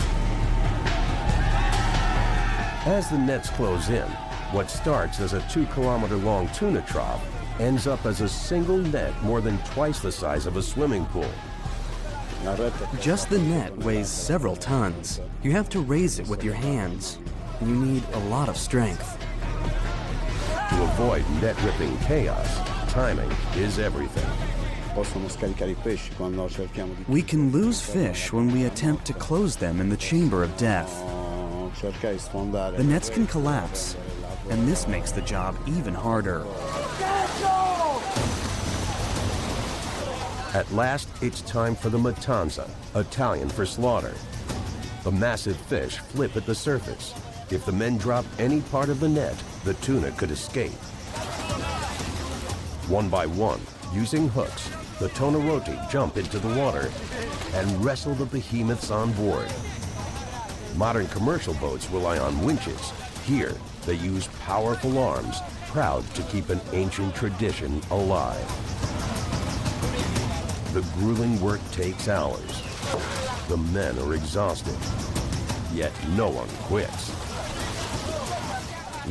Speaker 1: As the nets close in, what starts as a 2-kilometer-long tuna trough ends up as a single net more than twice the size of a swimming pool.
Speaker 18: Just the net weighs several tons. You have to raise it with your hands. You need a lot of strength.
Speaker 1: To avoid net-ripping chaos, timing is everything.
Speaker 18: We can lose fish when we attempt to close them in the Chamber of Death. The nets can collapse, and this makes the job even harder.
Speaker 1: At last, it's time for the matanza, Italian for slaughter. The massive fish flip at the surface. If the men drop any part of the net, the tuna could escape. One by one, using hooks, the Tonaroti jump into the water and wrestle the behemoths on board. Modern commercial boats rely on winches. Here, they use powerful arms, proud to keep an ancient tradition alive. The grueling work takes hours. The men are exhausted, yet no one quits.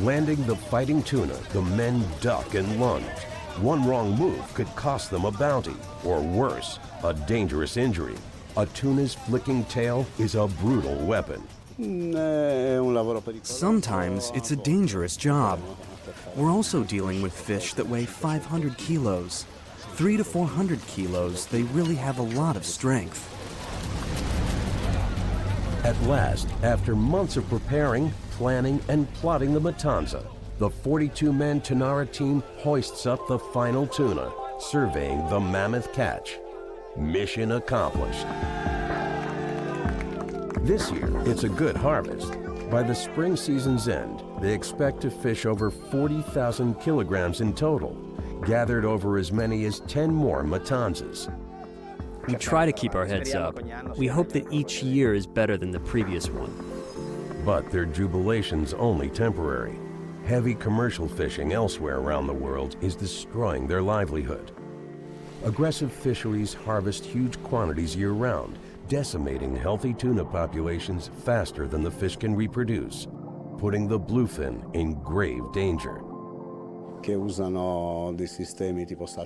Speaker 1: Landing the fighting tuna, the men duck and lunge. One wrong move could cost them a bounty, or worse, a dangerous injury. A tuna's flicking tail is a brutal weapon.
Speaker 18: Sometimes it's a dangerous job. We're also dealing with fish that weigh 500 kilos. 300 to 400 kilos, they really have a lot of strength.
Speaker 1: At last, after months of preparing, planning, and plotting the matanza, the 42-man Tanara team hoists up the final tuna, surveying the mammoth catch. Mission accomplished. This year, it's a good harvest. By the spring season's end, they expect to fish over 40,000 kilograms in total, gathered over as many as 10 more matanzas.
Speaker 6: We try to keep our heads up. We hope that each year is better than the previous one.
Speaker 1: But their jubilation's only temporary. Heavy commercial fishing elsewhere around the world is destroying their livelihood. Aggressive fisheries harvest huge quantities year-round, decimating healthy tuna populations faster than the fish can reproduce, putting the bluefin in grave danger.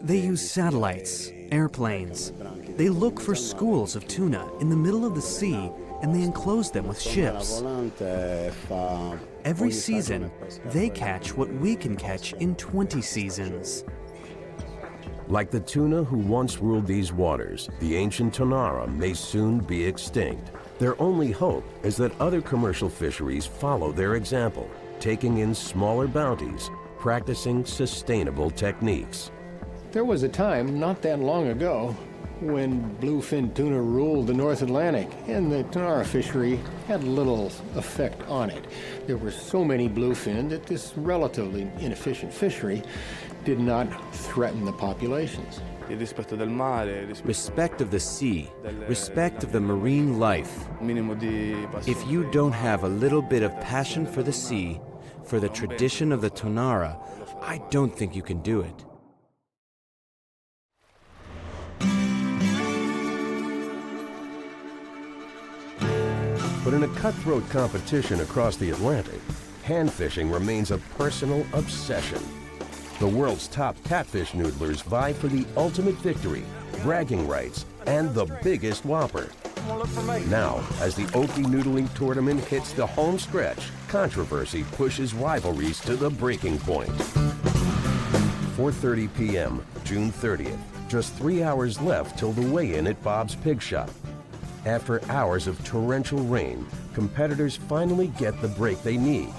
Speaker 18: They use satellites, airplanes. They look for schools of tuna in the middle of the sea, and they enclose them with ships. Every season, they catch what we can catch in 20 seasons.
Speaker 1: Like the tuna who once ruled these waters, the ancient Tonara may soon be extinct. Their only hope is that other commercial fisheries follow their example, taking in smaller bounties, practicing sustainable techniques.
Speaker 20: There was a time not that long ago when bluefin tuna ruled the North Atlantic, and the Tonara fishery had little effect on it. There were so many bluefin that this relatively inefficient fishery did not threaten the populations.
Speaker 7: Respect of the sea, respect of the marine life. If you don't have a little bit of passion for the sea, for the tradition of the Tonara, I don't think you can do it.
Speaker 1: But in a cutthroat competition across the Atlantic, hand fishing remains a personal obsession. The world's top catfish noodlers vie for the ultimate victory, bragging rights, and the biggest whopper. Now, as the Oki Noodling Tournament hits the home stretch, controversy pushes rivalries to the breaking point. 4:30 p.m., June 30th. Just 3 hours left till the weigh-in at Bob's Pig Shop. After hours of torrential rain, competitors finally get the break they need.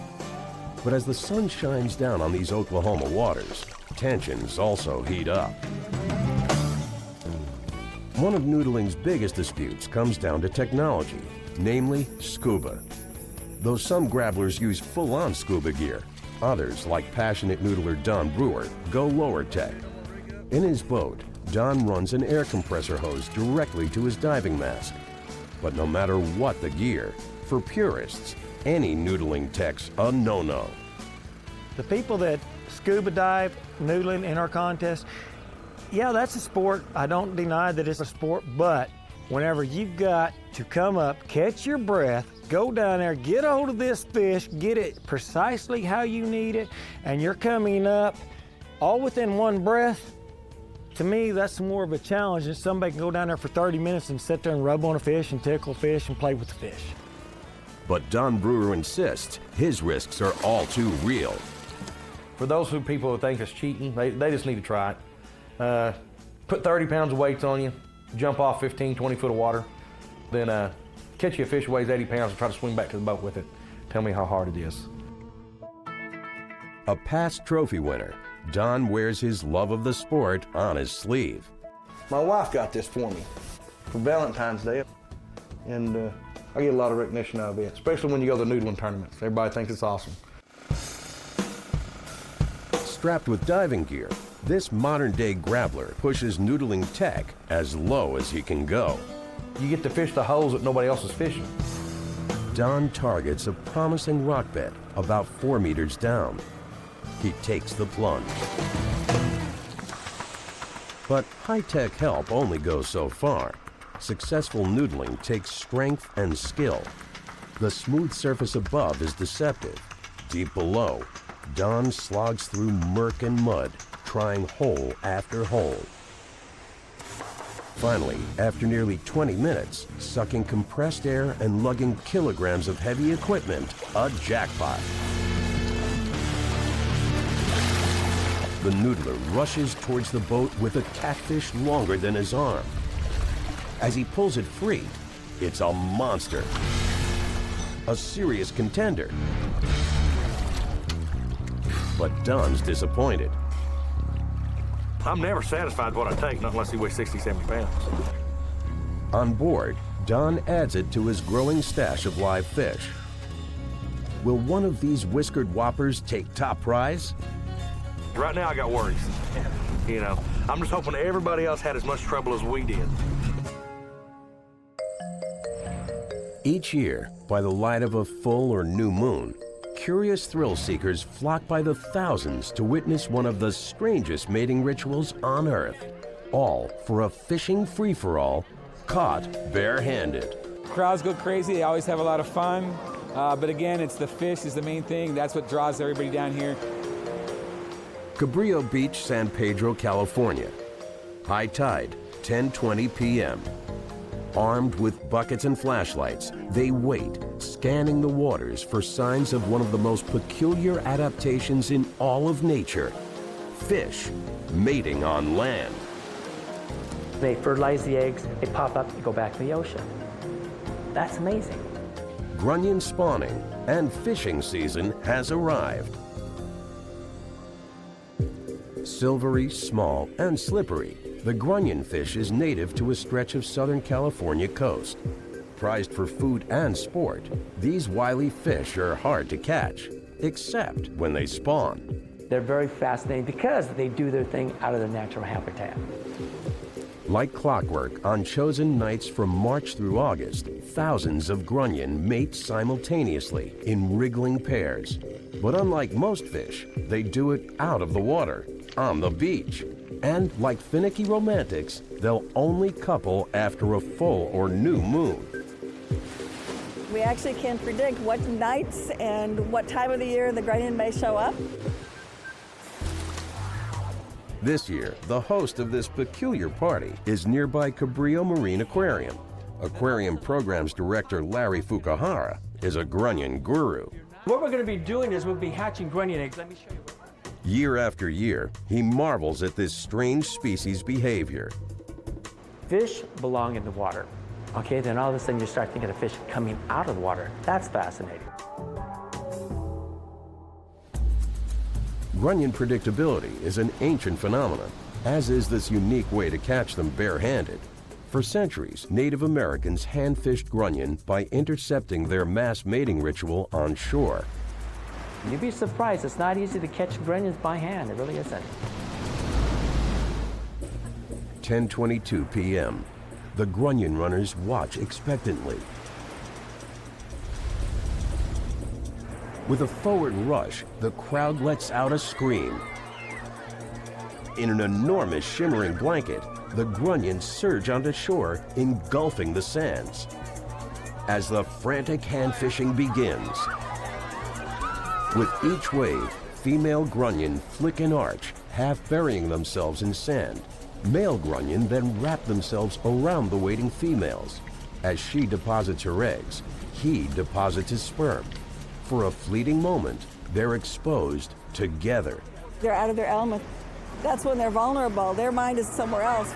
Speaker 1: But as the sun shines down on these Oklahoma waters, tensions also heat up. One of Noodling's biggest disputes comes down to technology, namely scuba. Though some grabblers use full-on scuba gear, others, like passionate noodler Don Brewer, go lower tech. In his boat, Don runs an air compressor hose directly to his diving mask. But no matter what the gear, for purists, any noodling tech's a no-no.
Speaker 9: The people that scuba dive noodling in our contest, yeah, that's a sport. I don't deny that it's a sport, but whenever you've got to come up, catch your breath, go down there, get a hold of this fish, get it precisely how you need it, and you're coming up all within one breath, to me, that's more of a challenge than somebody can go down there for 30 minutes and sit there and rub on a fish and tickle a fish and play with the fish.
Speaker 1: But Don Brewer insists his risks are all too real.
Speaker 14: For those people who think it's cheating, they just need to try it. Put 30 pounds of weights on you, jump off 15, 20 foot of water, then catch you a fish that weighs 80 pounds and try to swim back to the boat with it. Tell me how hard it is.
Speaker 1: A past trophy winner, Don wears his love of the sport on his sleeve.
Speaker 14: My wife got this for me for Valentine's Day, and I get a lot of recognition out of it, especially when you go to the noodling tournaments. Everybody thinks it's awesome.
Speaker 1: Strapped with diving gear, This modern-day grappler pushes noodling tech as low as he can go.
Speaker 14: You get to fish the holes that nobody else is fishing.
Speaker 1: Don targets a promising rock bed about 4 meters down. He takes the plunge. But high-tech help only goes so far. Successful noodling takes strength and skill. The smooth surface above is deceptive. Deep below, Don slogs through murk and mud, trying hole after hole. Finally, after nearly 20 minutes, sucking compressed air and lugging kilograms of heavy equipment, a jackpot. The noodler rushes towards the boat with a catfish longer than his arm. As he pulls it free, it's a monster. A serious contender. But Don's disappointed.
Speaker 14: I'm never satisfied with what I take, not unless he weighs 60, 70 pounds.
Speaker 1: On board, Don adds it to his growing stash of live fish. Will one of these whiskered whoppers take top prize?
Speaker 14: Right now I got worries. You know, I'm just hoping everybody else had as much trouble as we did.
Speaker 1: Each year, by the light of a full or new moon, curious thrill seekers flock by the thousands to witness one of the strangest mating rituals on Earth, all for a fishing free-for-all caught barehanded.
Speaker 8: Crowds go crazy, they always have a lot of fun, but again, it's the fish is the main thing. That's what draws everybody down here.
Speaker 1: Cabrillo Beach, San Pedro, California. High tide, 10:20 p.m. Armed with buckets and flashlights, they wait, scanning the waters for signs of one of the most peculiar adaptations in all of nature: fish mating on land.
Speaker 12: They fertilize the eggs, they pop up, they go back to the ocean. That's amazing.
Speaker 1: Grunion spawning and fishing season has arrived. Silvery, small, and slippery, the grunion fish is native to a stretch of Southern California coast. Prized for food and sport, these wily fish are hard to catch, except when they spawn.
Speaker 12: They're very fascinating because they do their thing out of their natural habitat.
Speaker 1: Like clockwork, on chosen nights from March through August, thousands of grunion mate simultaneously in wriggling pairs. But unlike most fish, they do it out of the water, on the beach. And like finicky romantics, they'll only couple after a full or new moon.
Speaker 16: We actually can predict what nights and what time of the year the grunion may show up.
Speaker 1: This year, the host of this peculiar party is nearby Cabrillo Marine Aquarium. Aquarium Programs Director Larry Fukuhara is a grunion guru.
Speaker 24: What we're going to be doing is we'll be hatching grunion eggs. Let me show you.
Speaker 1: Year after year, he marvels at this strange species' behavior.
Speaker 12: Fish belong in the water. Okay, then all of a sudden you start thinking of fish coming out of the water. That's fascinating.
Speaker 1: Grunion predictability is an ancient phenomenon, as is this unique way to catch them barehanded. For centuries, Native Americans hand-fished grunion by intercepting their mass mating ritual on shore.
Speaker 12: You'd be surprised, it's not easy to catch grunions by hand, it really isn't.
Speaker 1: 10:22 p.m. The grunion runners watch expectantly. With a forward rush, the crowd lets out a scream. In an enormous shimmering blanket, the grunions surge onto shore, engulfing the sands. As the frantic hand fishing begins, with each wave, female grunion flick and arch, half burying themselves in sand. Male grunion then wrap themselves around the waiting females. As she deposits her eggs, he deposits his sperm. For a fleeting moment, they're exposed together.
Speaker 16: They're out of their element. That's when they're vulnerable. Their mind is somewhere else.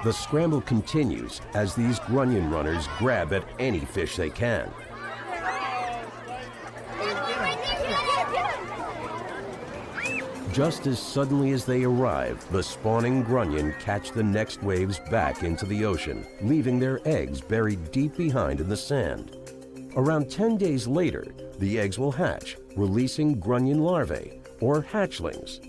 Speaker 1: The scramble continues as these grunion runners grab at any fish they can. Just as suddenly as they arrive, the spawning grunion catch the next waves back into the ocean, leaving their eggs buried deep behind in the sand. Around 10 days later, the eggs will hatch, releasing grunion larvae, or hatchlings.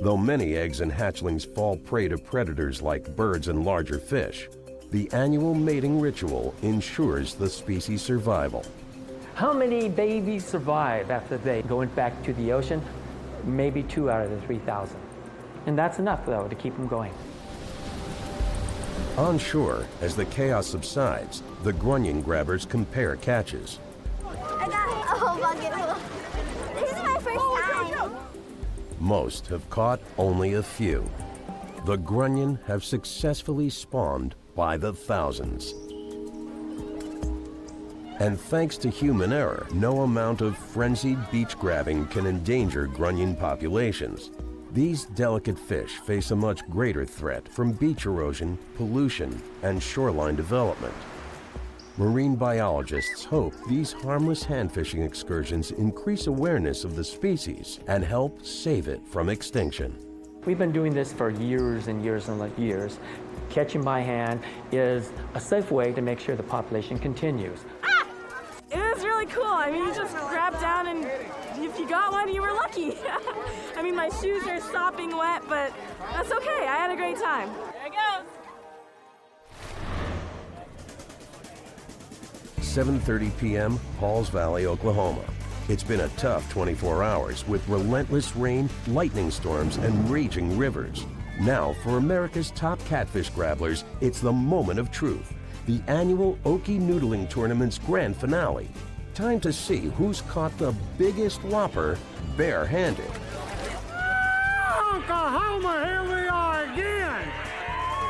Speaker 1: Though many eggs and hatchlings fall prey to predators like birds and larger fish, the annual mating ritual ensures the species' survival.
Speaker 12: How many babies survive after they go back to the ocean? Maybe 2 out of the 3,000. And that's enough, though, to keep them going.
Speaker 1: On shore, as the chaos subsides, the grunion grabbers compare catches.
Speaker 10: I got a whole bucket full. This is my first time.
Speaker 1: Most have caught only a few. The grunion have successfully spawned by the thousands. And thanks to human error, no amount of frenzied beach grabbing can endanger grunion populations. These delicate fish face a much greater threat from beach erosion, pollution, and shoreline development. Marine biologists hope these harmless hand fishing excursions increase awareness of the species and help save it from extinction.
Speaker 12: We've been doing this for years and years and years. Catching by hand is a safe way to make sure the population continues.
Speaker 13: It was really cool. I mean, you just grab down and if you got one, you were lucky. I mean, my shoes are sopping wet, but that's okay. I had a great time. There it goes.
Speaker 1: 7:30 p.m., Pauls Valley, Oklahoma. It's been a tough 24 hours with relentless rain, lightning storms, and raging rivers. Now, for America's top catfish grabblers, it's the moment of truth. The annual Okie Noodling Tournament's grand finale. Time to see who's caught the biggest whopper bare-handed.
Speaker 17: Oklahoma, here we are again.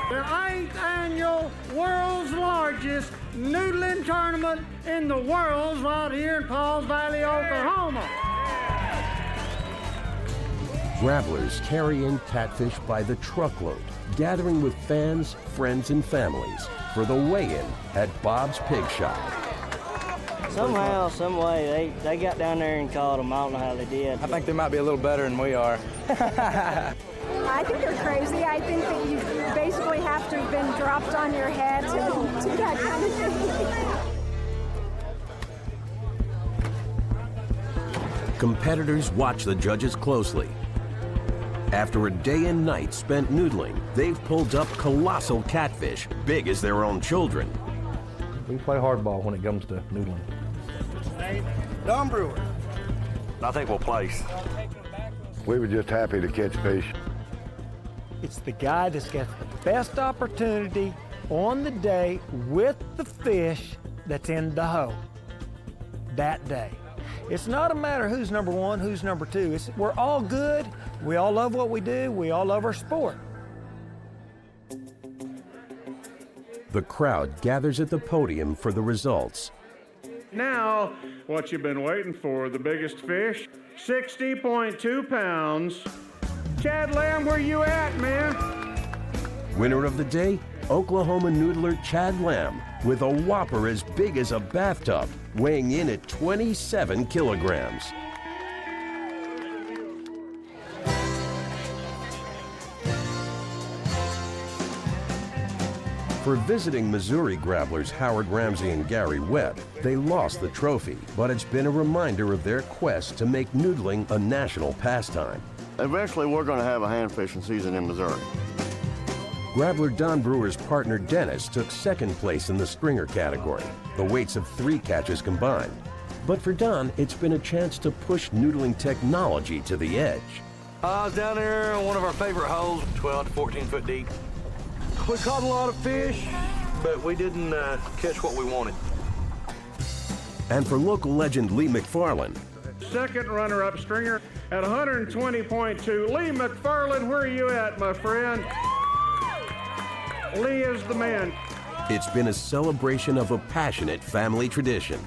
Speaker 17: The 8th annual world's largest noodling tournament in the world right here in Pauls Valley, Oklahoma.
Speaker 1: Grabblers carry in catfish by the truckload, gathering with fans, friends, and families for the weigh-in at Bob's Pig Shop.
Speaker 11: Somehow, some way, they got down there and caught them. I don't know how they did.
Speaker 19: I think they might be a little better than we are.
Speaker 25: I think they're crazy. I think that you basically have to have been dropped on your head to do that kind of thing.
Speaker 1: Competitors watch the judges closely. After a day and night spent noodling, they've pulled up colossal catfish, big as their own children.
Speaker 14: We play hardball when it comes to noodling.
Speaker 17: Don Brewer.
Speaker 26: I think we'll place.
Speaker 27: We were just happy to catch fish.
Speaker 9: It's the guy that's got the best opportunity on the day with the fish that's in the hole that day. It's not a matter who's number one, who's number two. We're all good. We all love what we do. We all love our sport.
Speaker 1: The crowd gathers at the podium for the results.
Speaker 17: Now, what you've been waiting for, the biggest fish, 60.2 pounds. Chad Lamb, where you at, man?
Speaker 1: Winner of the day, Oklahoma noodler Chad Lamb, with a whopper as big as a bathtub, weighing in at 27 kilograms. For visiting Missouri grabblers Howard Ramsey and Gary Webb, they lost the trophy, but it's been a reminder of their quest to make noodling a national pastime.
Speaker 21: Eventually, we're going to have a hand fishing season in Missouri.
Speaker 1: Grabbler Don Brewer's partner Dennis took second place in the stringer category, the weights of 3 catches combined. But for Don, it's been a chance to push noodling technology to the edge.
Speaker 19: I was down there on one of our favorite holes, 12 to 14 foot deep. We caught a lot of fish, but we didn't catch what we wanted.
Speaker 1: And for local legend Lee McFarland,
Speaker 17: Second runner-up stringer at 120.2. Lee McFarland, where are you at, my friend? Lee is the man.
Speaker 1: it's been a celebration of a passionate family tradition.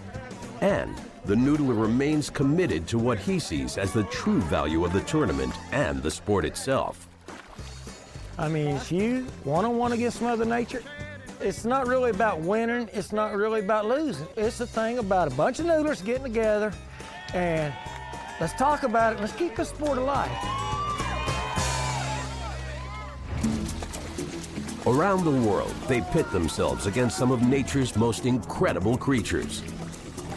Speaker 1: And the noodler remains committed to what he sees as the true value of the tournament and the sport itself.
Speaker 9: I mean, it's you one-on-one against Mother Nature. It's not really about winning. It's not really about losing. It's a thing about a bunch of noodlers getting together and let's talk about it. Let's keep the sport alive.
Speaker 1: Around the world, they pit themselves against some of nature's most incredible creatures.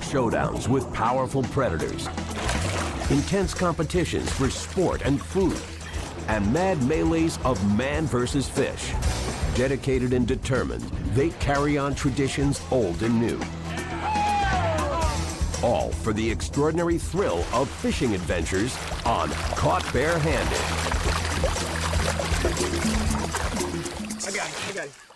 Speaker 1: Showdowns with powerful predators. intense competitions for sport and food, and mad melees of man versus fish. Dedicated and determined, they carry on traditions old and new. All for the extraordinary thrill of fishing adventures on Caught Bare-Handed.
Speaker 9: I got it.